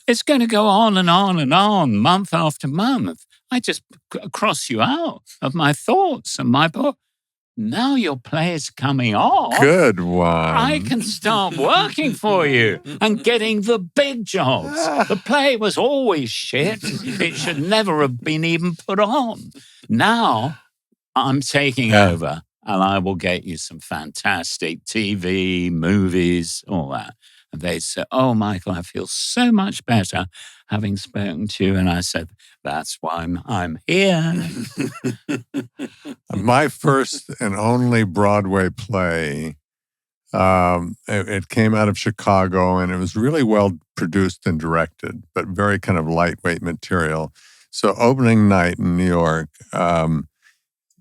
S3: It's going to go on and on and on, month after month. I just cross you out of my thoughts and my book. Now your play is coming off.
S1: Good one.
S3: I can start working for you and getting the big jobs. The play was always shit. It should never have been even put on. Now I'm taking over. And I will get you some fantastic TV, movies, all that. And they said, oh, Michael, I feel so much better having spoken to you. And I said, that's why I'm here.
S1: My first and only Broadway play, it came out of Chicago, and it was really well produced and directed, but very kind of lightweight material. So opening night in New York,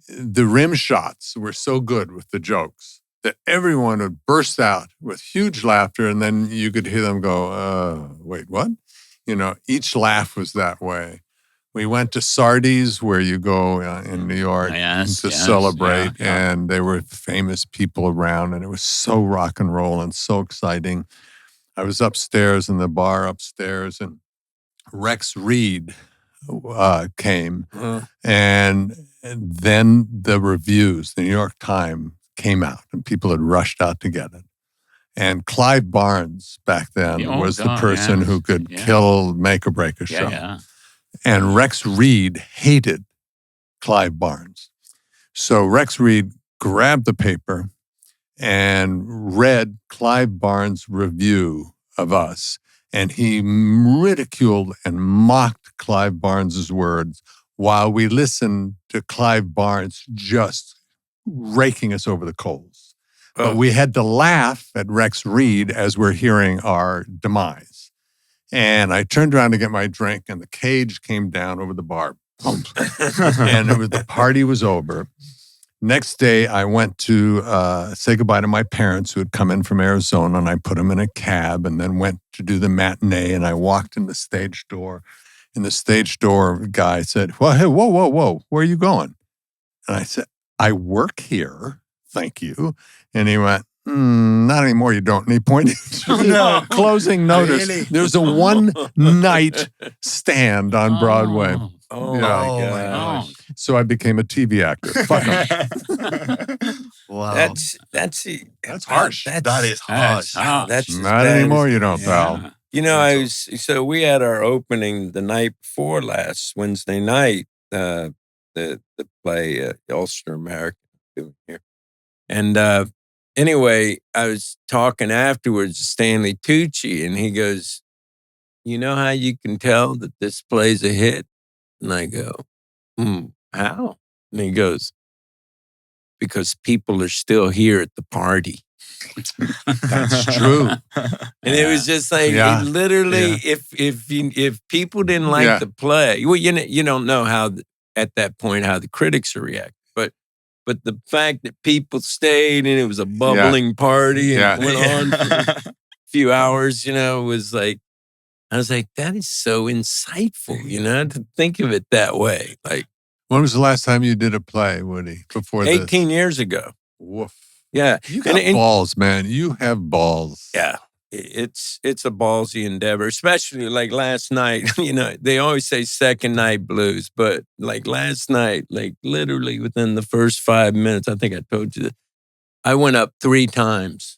S1: the rim shots were so good with the jokes that everyone would burst out with huge laughter, and then you could hear them go, wait, what? Each laugh was that way. We went to Sardi's, where you go in New York to celebrate, and there were famous people around, and it was so rock and roll and so exciting. I was upstairs in the bar upstairs, and Rex Reed came, and then the reviews, the New York Times came out, and people had rushed out to get it. And Clive Barnes back then was the person who could make or break a show. Yeah. And Rex Reed hated Clive Barnes. So Rex Reed grabbed the paper and read Clive Barnes' review of us. And he ridiculed and mocked Clive Barnes' words while we listened to Clive Barnes just raking us over the coals. But we had to laugh at Rex Reed as we're hearing our demise. And I turned around to get my drink, and the cage came down over the bar. And the party was over. Next day, I went to say goodbye to my parents who had come in from Arizona, and I put them in a cab and then went to do the matinee, and I walked in the stage door. And the stage door guy said, well, hey, whoa, where are you going? And I said, I work here, thank you. And he went, not anymore, you don't. And he pointed to the closing notice. Really? There's a one-night stand on Broadway.
S4: Oh, my gosh.
S1: So I became a TV actor. Fuck him.
S5: Wow.
S4: That's
S5: harsh. That is harsh.
S4: That's
S1: not anymore, you don't, pal.
S4: So we had our opening the night before last, Wednesday night, the play Ulster American doing here. And anyway, I was talking afterwards to Stanley Tucci, and he goes, you know how you can tell that this play's a hit? And I go, how? And he goes, because people are still here at the party.
S1: That's true.
S4: And it was just like, it literally, if people didn't like the play, well, you don't know how, at that point, how the critics are reacting. But the fact that people stayed and it was a bubbling party and it went on for a few hours, was like, I was like, that is so insightful, to think of it that way. Like,
S1: when was the last time you did a play, Woody? Before
S4: 18 years ago.
S1: Woof.
S4: Yeah.
S1: You got balls, man. You have balls.
S4: Yeah. It's a ballsy endeavor, especially like last night. They always say second night blues, but like last night, like literally within the first 5 minutes, I think I told you that I went up 3 times.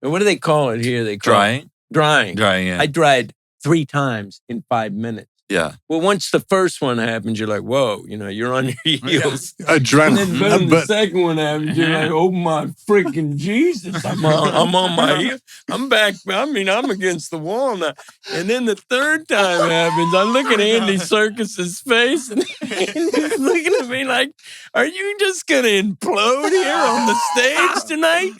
S4: And what do they call it here? They call
S2: Drying?
S4: Drying.
S2: Drying, yeah.
S4: I dried 3 times in 5 minutes.
S2: Yeah.
S4: Well, once the first one happens, you're like, whoa, you're on your heels.
S1: Adrenaline.
S4: And then boom, the second one happens, you're like, oh my freaking Jesus, I'm on my heels. I'm back. I'm against the wall now. And then the third time happens, I look at Andy Serkis's face, and he's looking at me like, are you just going to implode here on the stage tonight?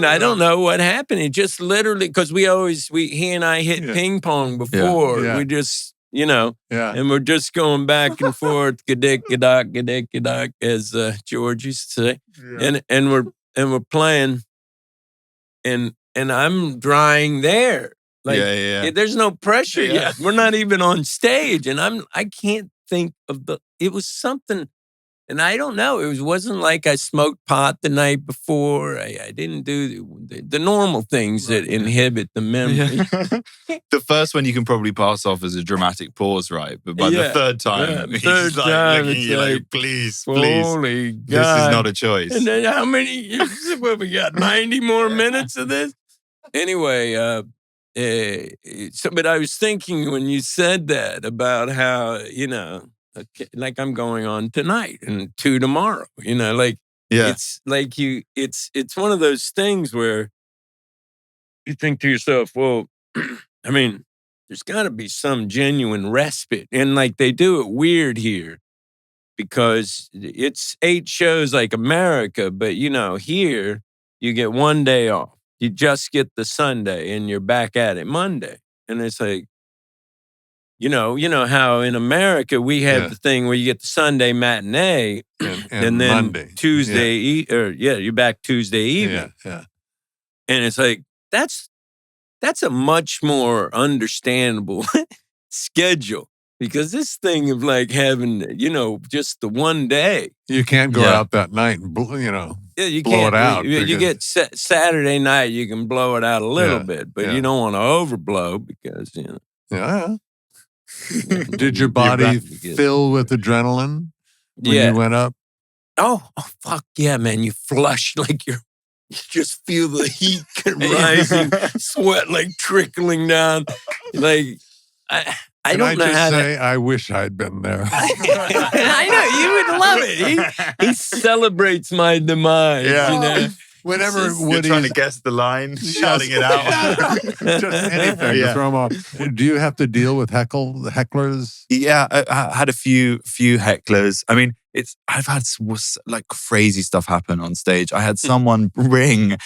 S4: I don't know what happened. It just literally, because he and I hit ping pong before.
S1: Yeah.
S4: We just, and we're just going back and forth, gadik, as George used to say. Yeah. And we're playing, and I'm drying there. Like, there's no pressure yet. We're not even on stage, and I can't think of it was something. And I don't know. It wasn't like I smoked pot the night before. I didn't do the normal things that inhibit the memory.
S2: Yeah. The first one you can probably pass off as a dramatic pause, right? But by the third time, he's
S4: looking at you
S2: like, please,
S4: holy God.
S2: This is not a choice.
S4: And then how many? We got 90 more minutes of this? Anyway, but I was thinking when you said that about how, like I'm going on tonight and 2 tomorrow, it's like it's one of those things where you think to yourself, well, there's got to be some genuine respite. And like they do it weird here because it's 8 shows like America, but here you get 1 day off. You just get the Sunday and you're back at it Monday. And it's like, you know how in America we have the thing where you get the Sunday matinee and then
S1: Monday.
S4: Tuesday, you're back Tuesday evening.
S1: Yeah.
S4: And it's like, that's a much more understandable schedule because this thing of like having, just the 1 day.
S1: You can't go out that night and,
S4: you
S1: blow it out.
S4: You get Saturday night, you can blow it out a little bit, but you don't want to overblow because,
S1: Yeah. Did your body fill with adrenaline when you went up?
S4: Oh, fuck yeah, man. You flush like you just feel the heat rising, sweat like trickling down. Like, I don't know how to...
S1: I wish I'd been there.
S4: I know, you would love it. He celebrates my demise,
S1: Whenever
S2: Woody's trying to guess the line, shouting it out.
S1: Just anything to throw them off. Do you have to deal with hecklers?
S2: Yeah, I had a few hecklers. I mean, I've had like crazy stuff happen on stage. I had someone bring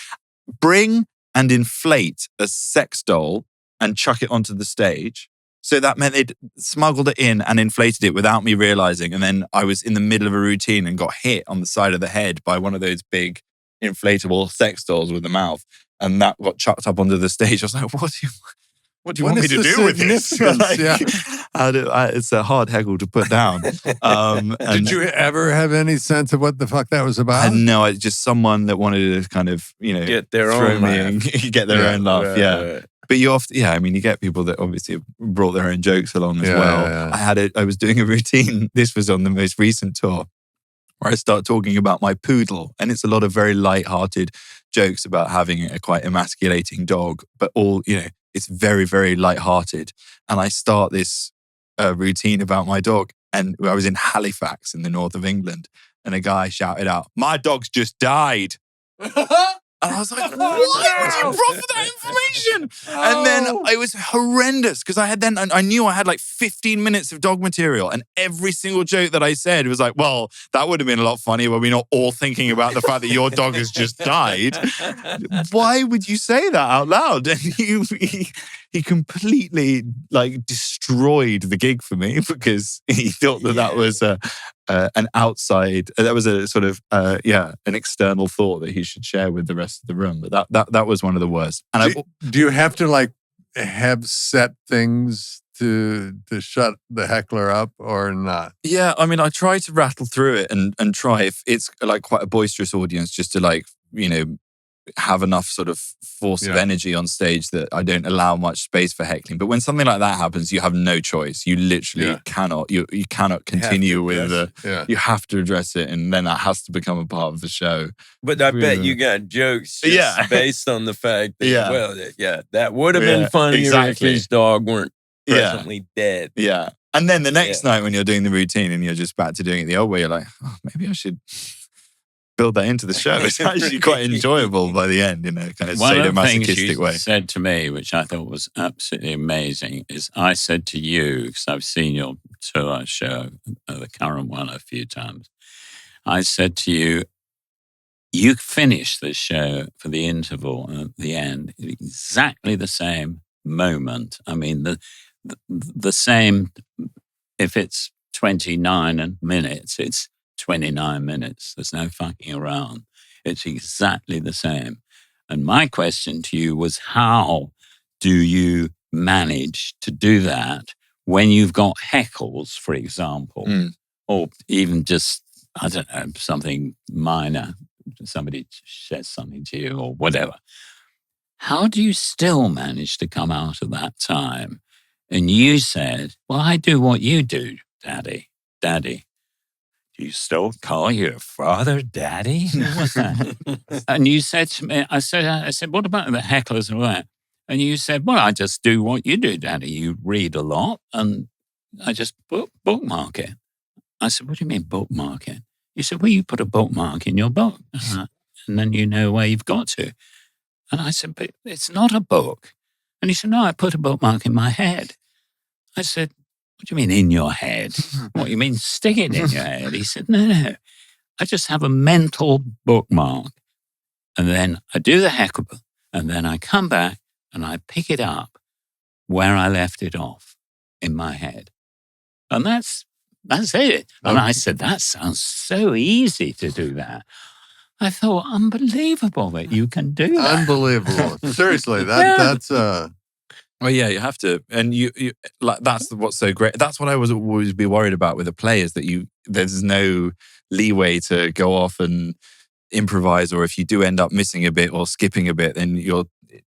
S2: and inflate a sex doll and chuck it onto the stage. So that meant they'd smuggled it in and inflated it without me realizing. And then I was in the middle of a routine and got hit on the side of the head by one of those big inflatable sex dolls with a mouth, and that got chucked up onto the stage. I was like, what do you want me to do with this? It's a hard heckle to put down.
S1: Did you ever have any sense of what the fuck that was about?
S2: No, just someone that wanted to kind of,
S4: get their own laugh.
S2: Get their own laugh, Right. But you often, you get people that obviously brought their own jokes along as well. Yeah. I was doing a routine. This was on the most recent tour, where I start talking about my poodle. And it's a lot of very light-hearted jokes about having a quite emasculating dog, but all, it's very, very light-hearted. And I start this routine about my dog. And I was in Halifax in the north of England. And a guy shouted out, "My dog's just died." And I was like, why would you proffer that information? And then it was horrendous because I knew I had like 15 minutes of dog material, and every single joke that I said was like, well, that would have been a lot funnier were we not all thinking about the fact that your dog has just died. Why would you say that out loud? And he completely like destroyed the gig for me because he thought that was an outside, that was a sort of, an external thought that he should share with the rest of the room. But that was one of the worst. And
S1: do you have to like have set things to shut the heckler up or not?
S2: Yeah, I mean, I try to rattle through it and try, if it's like quite a boisterous audience, just to like, have enough sort of force of energy on stage that I don't allow much space for heckling. But when something like that happens, you have no choice. You literally cannot. You cannot continue with it. You have to address it, and then that has to become a part of the show.
S4: But I bet you got jokes just based on the fact that that would have been funnier if his dog weren't presently dead.
S2: Yeah. And then the next night when you're doing the routine and you're just back to doing it the old way, you're like, oh, maybe I should build that into the show. It's actually quite enjoyable by the end, in a kind of
S3: One of the things
S2: sadomasochistic
S3: you
S2: way.
S3: said to me, which I thought was absolutely amazing, is I said to you, because I've seen your tour show, the current one, a few times. I said to you, you finish the show for the interval at the end at exactly the same moment. I mean, the same, if it's 29 minutes, it's 29 minutes. There's no fucking around. It's exactly the same. And my question to you was, how do you manage to do that when you've got heckles, for example, or even just, I don't know, something minor, somebody says something to you or whatever. How do you still manage to come out of that time? And you said, well, I do what you do, Daddy. Daddy. Do you still call your father Daddy? And you said to me, I said, what about the hecklers and all that? And you said, well, I just do what you do, Daddy. You read a lot and I just bookmark it. I said, what do you mean bookmark it? You said, well, you put a bookmark in your book and then you know where you've got to. And I said, but it's not a book. And he said, no, I put a bookmark in my head. I said, what do you mean in your head? What, you mean stick it in your head? He said, no. I just have a mental bookmark. And then I do the heckle, and then I come back and I pick it up where I left it off in my head. And that's it. And I said, that sounds so easy to do that. I thought, unbelievable that you can do that.
S1: Unbelievable. Seriously, that's
S2: Well, yeah, you have to, and you like that's what's so great. That's what I was always be worried about with a play, is that there's no leeway to go off and improvise, or if you do end up missing a bit or skipping a bit, then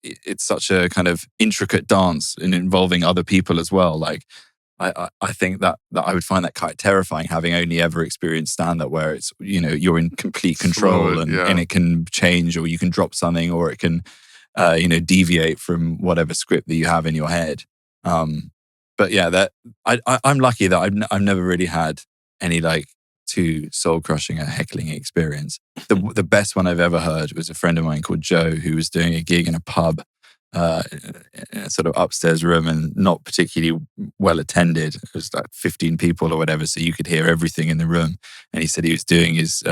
S2: it's such a kind of intricate dance and involving other people as well. Like I think that I would find that quite terrifying, having only ever experienced stand-up, where it's, you're in complete control and it can change, or you can drop something, or it can deviate from whatever script that you have in your head. But yeah, that I'm lucky that I've never really had any like too soul-crushing a heckling experience. The best one I've ever heard was a friend of mine called Joe, who was doing a gig in a pub, in a sort of upstairs room, and not particularly well attended. It was like 15 people or whatever, so you could hear everything in the room. And he said he was doing his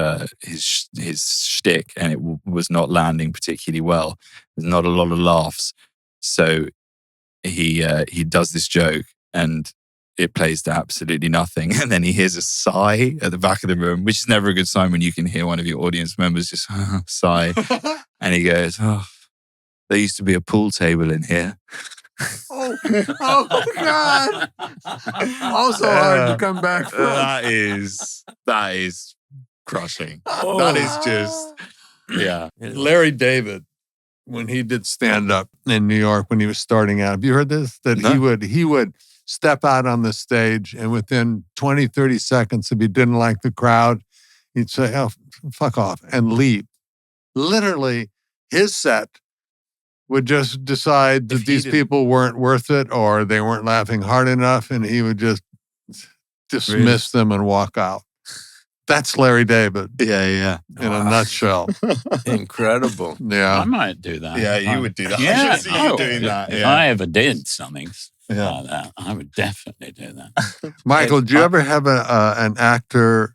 S2: shtick, and it was not landing particularly well. There's not a lot of laughs, so he does this joke, and it plays to absolutely nothing. And then he hears a sigh at the back of the room, which is never a good sign when you can hear one of your audience members just sigh. And he goes, "Oh, there used to be a pool table in here."
S1: Oh God! Also hard to come back from.
S2: That is crushing. That is just, yeah.
S1: Larry David, when he did stand up in New York when he was starting out, have you heard this? That he would step out on the stage, and within 20, 30 seconds, if he didn't like the crowd, he'd say, "Oh, fuck off," and leave. Literally, his set would just decide that these people weren't worth it, or they weren't laughing hard enough, and he would just dismiss them and walk out. That's Larry David.
S2: Yeah.
S1: In a nutshell.
S4: Incredible.
S1: Yeah.
S3: I might do that.
S2: Yeah, you would do that.
S3: Yeah.
S2: I should see you doing that.
S3: If
S2: Yeah.
S3: I ever did something like that, I would definitely do that.
S1: Michael, do you ever have an actor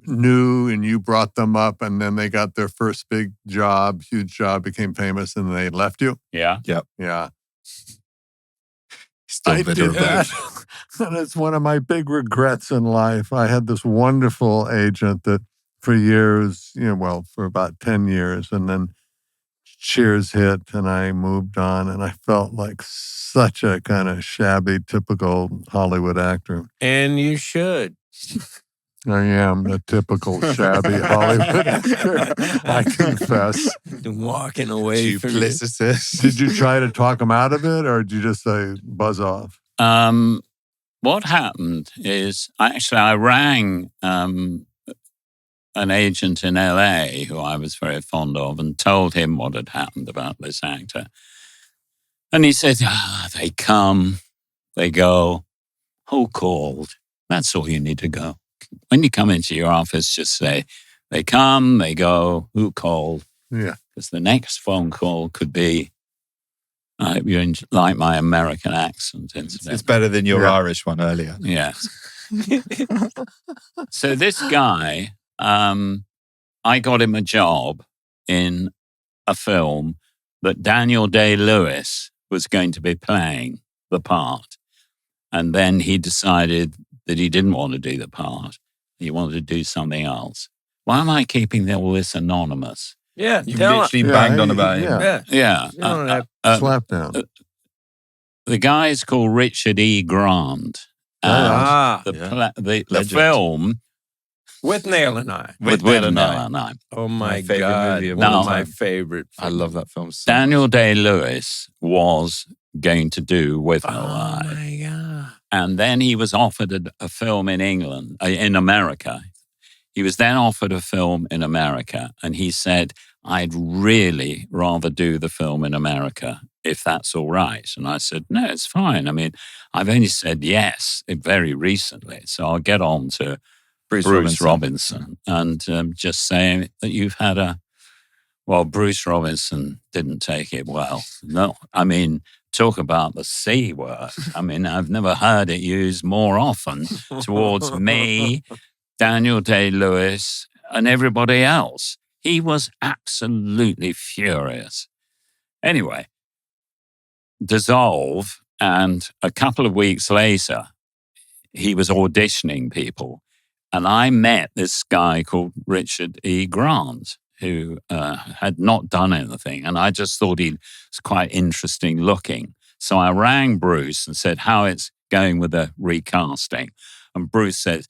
S1: new and you brought them up, and then they got their first big job, huge job, became famous, and they left you?
S3: Yeah.
S1: Yeah.
S2: Still
S1: I
S2: bitter
S1: did that. And it's one of my big regrets in life. I had this wonderful agent that for years, for about 10 years, and then Cheers hit and I moved on, and I felt like such a kind of shabby, typical Hollywood actor.
S4: And you should.
S1: I am the typical shabby Hollywood actor, I confess.
S4: Walking away from
S2: Duplicitous.
S1: Did you try to talk him out of it, or did you just say buzz off?
S3: What happened is I rang an agent in LA who I was very fond of and told him what had happened about this actor. And he said, they come, they go. Who called? That's all you need to go. When you come into your office, just say, they come, they go. Who called?
S1: Yeah.
S3: Because the next phone call could be, I hope you like my American accent.
S2: It's better than your Irish one earlier.
S3: Yeah. So this guy, I got him a job in a film that Daniel Day-Lewis was going to be playing the part. And then he decided that he didn't want to do the part. He wanted to do something else. Why am I keeping all this anonymous?
S4: Yeah,
S2: you literally banged on about him.
S3: Yeah.
S1: Slap down.
S3: The guy is called Richard E. Grant. The film
S4: With Nail and I.
S3: With Nail and I.
S4: Oh my God. One of my favorite.
S2: I love that film so
S3: Daniel Day-Lewis was going to do With Nail and I.
S4: Oh my God.
S3: And then he was offered a film in England, in America. He was then offered a film in America. And he said, I'd really rather do the film in America if that's all right. And I said, no, it's fine. I mean, I've only said yes very recently. So I'll get on to Bruce Robinson and just saying that you've had Bruce Robinson didn't take it well. No, I mean, talk about the C word. I mean, I've never heard it used more often towards me, Daniel Day-Lewis, and everybody else. He was absolutely furious. Anyway, dissolve, and a couple of weeks later, he was auditioning people. And I met this guy called Richard E. Grant, who had not done anything. And I just thought he was quite interesting looking. So I rang Bruce and said, how it's going with the recasting. And Bruce said,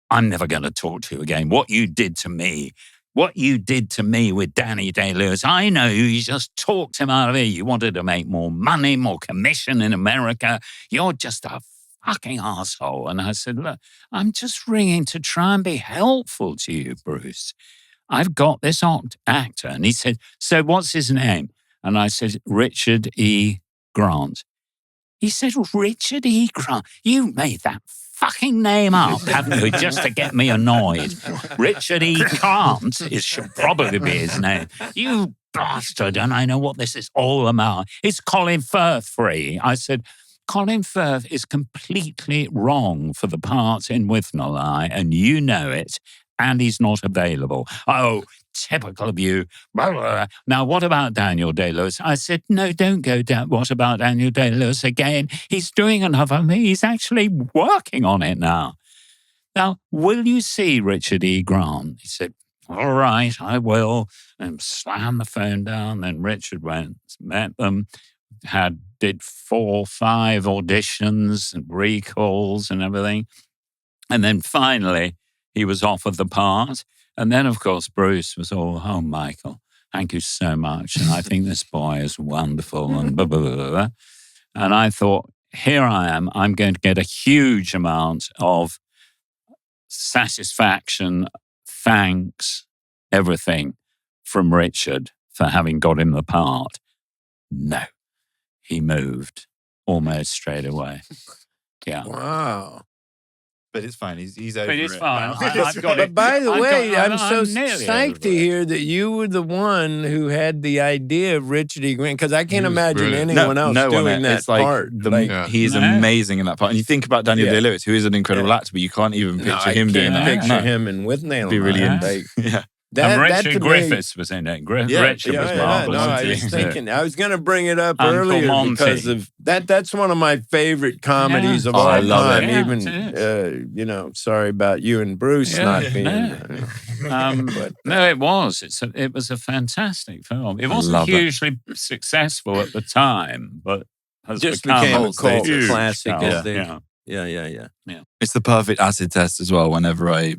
S3: I'm never going to talk to you again. What you did to me with Danny Day-Lewis, I know you just talked him out of it. You wanted to make more money, more commission in America. You're just a fucking asshole. And I said, look, I'm just ringing to try and be helpful to you, Bruce. I've got this actor. And he said, so what's his name? And I said, Richard E. Grant. He said, Richard E. Grant, you made that fucking name up, haven't you, just to get me annoyed. Richard E. Grant should probably be his name. You bastard, and I know what this is all about. It's Colin Firth free. I said, Colin Firth is completely wrong for the part in With No Lie, and you know it, and he's not available. Oh, typical of you. Blah, blah, blah. Now, what about Daniel Day-Lewis? I said, no, don't go down. What about Daniel Day-Lewis again? He's doing another. He's actually working on it now. Now, will you see Richard E. Grant? He said, all right, I will. And slammed the phone down. Then Richard went, met them, did 4 or 5 auditions and recalls and everything. And then finally, he was offered the part. And then, of course, Bruce was all, oh, Michael, thank you so much. And I think this boy is wonderful and blah, blah, blah, blah. And I thought, here I am. I'm going to get a huge amount of satisfaction, thanks, everything from Richard for having got him the part. No, he moved almost straight away. Yeah.
S4: Wow.
S2: But it's fine. He's over it.
S3: But it's fine.
S4: I've got it. But by the way, I'm so psyched to hear that you were the one who had the idea of Richard E. Grant, because I can't imagine anyone else doing that part.
S2: He's amazing in that part. And you think about Daniel Day-Lewis, who is an incredible actor, but you can't even picture him doing that.
S4: Picture him in With Nail.
S2: Be really
S3: and Richard Griffiths was in it. Richard was marvelous.
S4: I was going to bring it up earlier because of that. That's one of my favorite comedies of all time. Even, sorry about you and Bruce not being.
S3: No, it was. It was a fantastic film. It wasn't hugely successful at the time, but has
S4: just
S3: became
S4: a cult classic.
S3: Yeah.
S2: It's the perfect acid test as well. Whenever I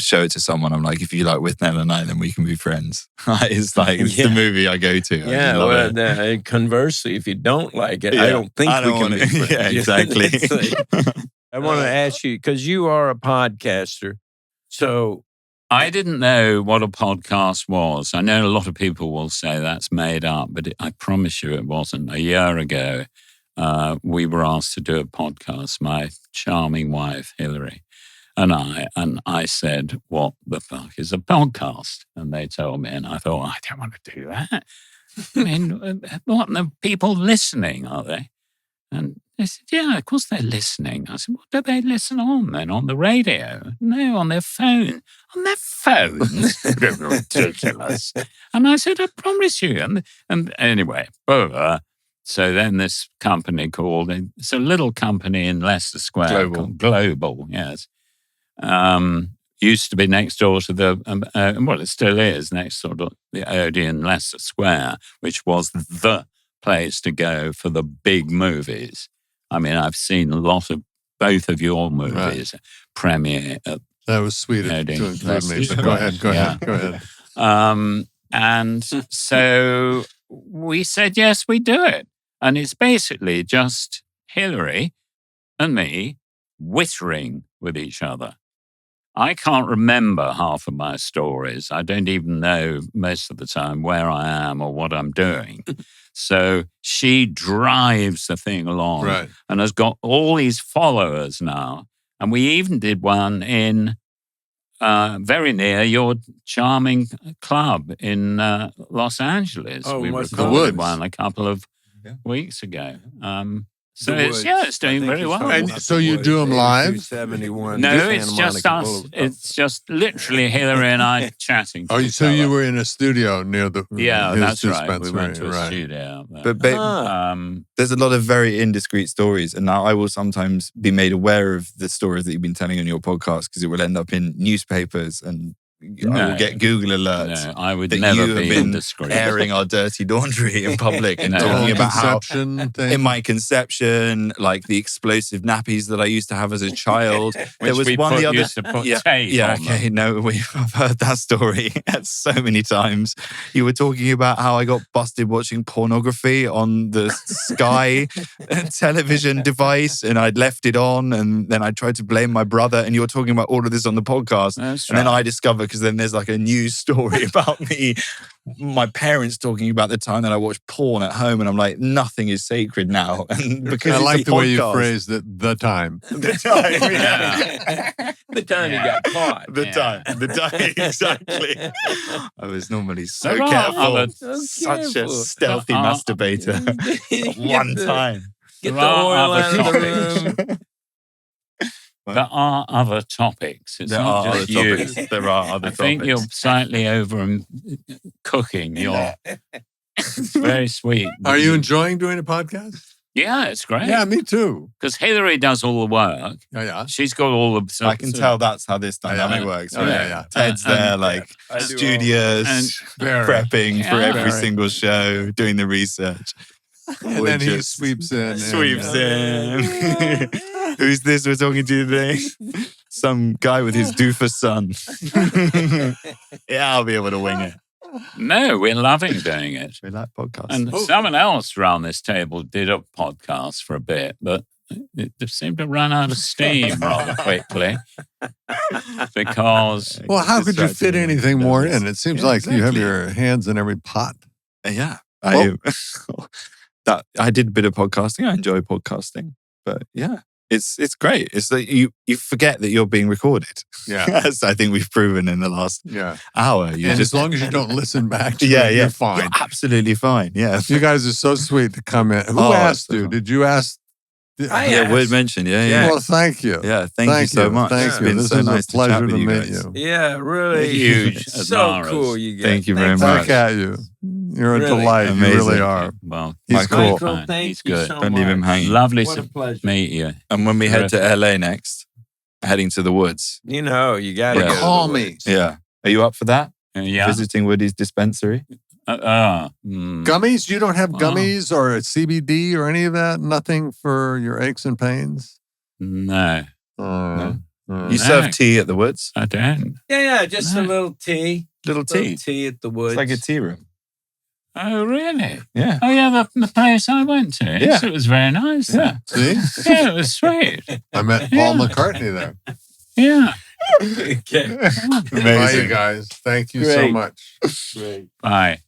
S2: show it to someone, I'm like, if you like With Nail and I, then we can be friends. It's the movie I go to.
S4: Conversely, if you don't like it, I don't think we can be friends.
S2: Yeah, exactly.
S4: I want to ask you, because you are a podcaster, so
S3: I didn't know what a podcast was. I know a lot of people will say that's made up, but I promise you it wasn't. A year ago, we were asked to do a podcast, my charming wife, Hillary, and I said, what the fuck is a podcast? And they told me, and I thought, I don't want to do that. I mean, what, the people listening, are they? And they said, yeah, of course they're listening. I said, what do they listen on then? On the radio? No, on their phone. On their phones? Ridiculous. And I said, I promise you. And anyway, so then this company called, it's a little company in Leicester Square called Global, yes. Used to be next door to well, it still is next door to the Odeon Leicester Square, which was the place to go for the big movies. I mean, I've seen a lot of both of your movies premiere at
S1: that was sweet to include me. But go ahead.
S3: And so we said, yes, we do it. And it's basically just Hillary and me whittering with each other. I can't remember half of my stories. I don't even know most of the time where I am or what I'm doing. So she drives the thing along and has got all these followers now. And we even did one in very near your charming club in Los Angeles. We recorded one a couple of weeks ago. So it's doing very well.
S1: And so you do them live?
S3: No, it's just us. It's just literally Hillary and I chatting.
S1: Oh, so you were in a studio near the
S3: that's right. We went to a studio.
S2: But there's a lot of very indiscreet stories, and now I will sometimes be made aware of the stories that you've been telling on your podcast because it will end up in newspapers and I will get Google alerts.
S3: No, I would never be indiscreet.
S2: Airing our dirty laundry in public and talking about how in my conception, like the explosive nappies that I used to have as a child. There was one the other.
S3: Used to put tape on them.
S2: No, I've heard that story so many times. You were talking about how I got busted watching pornography on the Sky television device, and I'd left it on, and then I tried to blame my brother. And you were talking about all of this on the podcast, Then I discovered. Because then there's like a news story about my parents talking about the time that I watched porn at home, and I'm like, nothing is sacred now. And because
S1: I like the way you phrased it, the time.
S2: The time,
S4: the time you got caught.
S2: The time, exactly. I was normally so careful, such a stealthy masturbator. One time.
S4: Get the oil out of the room.
S3: There are other topics. It's not just you.
S2: There are other topics.
S3: I think you're slightly over cooking. It's very sweet.
S1: Are you enjoying doing a podcast?
S3: Yeah, it's great.
S1: Yeah, me too.
S3: Because Hillary does all the work.
S1: Oh, yeah.
S3: She's got all the...
S2: I can tell that's how this dynamic works. Ted's there, studious, prepping for every single show, doing the research.
S1: And then he sweeps in.
S2: Who's this we're talking to today? Some guy with his doofus son. Yeah, I'll be able to wing it.
S3: No, we're loving doing it.
S2: We like podcasts.
S3: And someone else around this table did a podcast for a bit, but it seemed to run out of steam rather quickly. Because...
S1: Well, how could you fit anything more in? It seems like you have your hands in every pot.
S2: Yeah. I did a bit of podcasting. I enjoy podcasting. But yeah, it's great. It's like you forget that you're being recorded.
S1: Yeah.
S2: As I think we've proven in the last hour.
S1: As long as you don't listen back to it, you're fine.
S2: You're absolutely fine. Yeah.
S1: You guys are so sweet to come in. Who asked you? Did you ask?
S2: Word mentioned. Yeah.
S1: Well, thank you.
S2: Yeah, thank you so much.
S1: Thank you. This is a pleasure to meet you.
S4: Yeah, really
S3: huge.
S4: So cool, you guys.
S2: Thank you very much.
S1: Look at you. You're a delight.
S2: Amazing.
S1: You really are.
S3: Well,
S1: he's cool.
S3: He's good.
S4: So
S2: don't leave him hanging.
S3: Lovely
S4: to
S3: meet you.
S2: And when we head to LA next, heading to the woods.
S4: You got to
S1: call me.
S2: Yeah. Are you up for that?
S3: Yeah.
S2: Visiting Woody's dispensary?
S1: Gummies? You don't have gummies or CBD or any of that? Nothing for your aches and pains?
S3: No.
S2: You serve tea at the woods?
S3: I don't.
S4: Yeah, just a little tea.
S2: Little tea
S4: at the woods.
S2: It's like a tea room.
S3: Oh, really?
S2: Yeah.
S3: Oh, yeah, the place I went to.
S2: Yeah.
S3: It was very nice.
S2: Yeah.
S1: See?
S3: Yeah, it was sweet.
S1: I met Paul McCartney there.
S3: Yeah.
S1: Bye, you guys. Thank you so much.
S4: Great.
S3: Bye.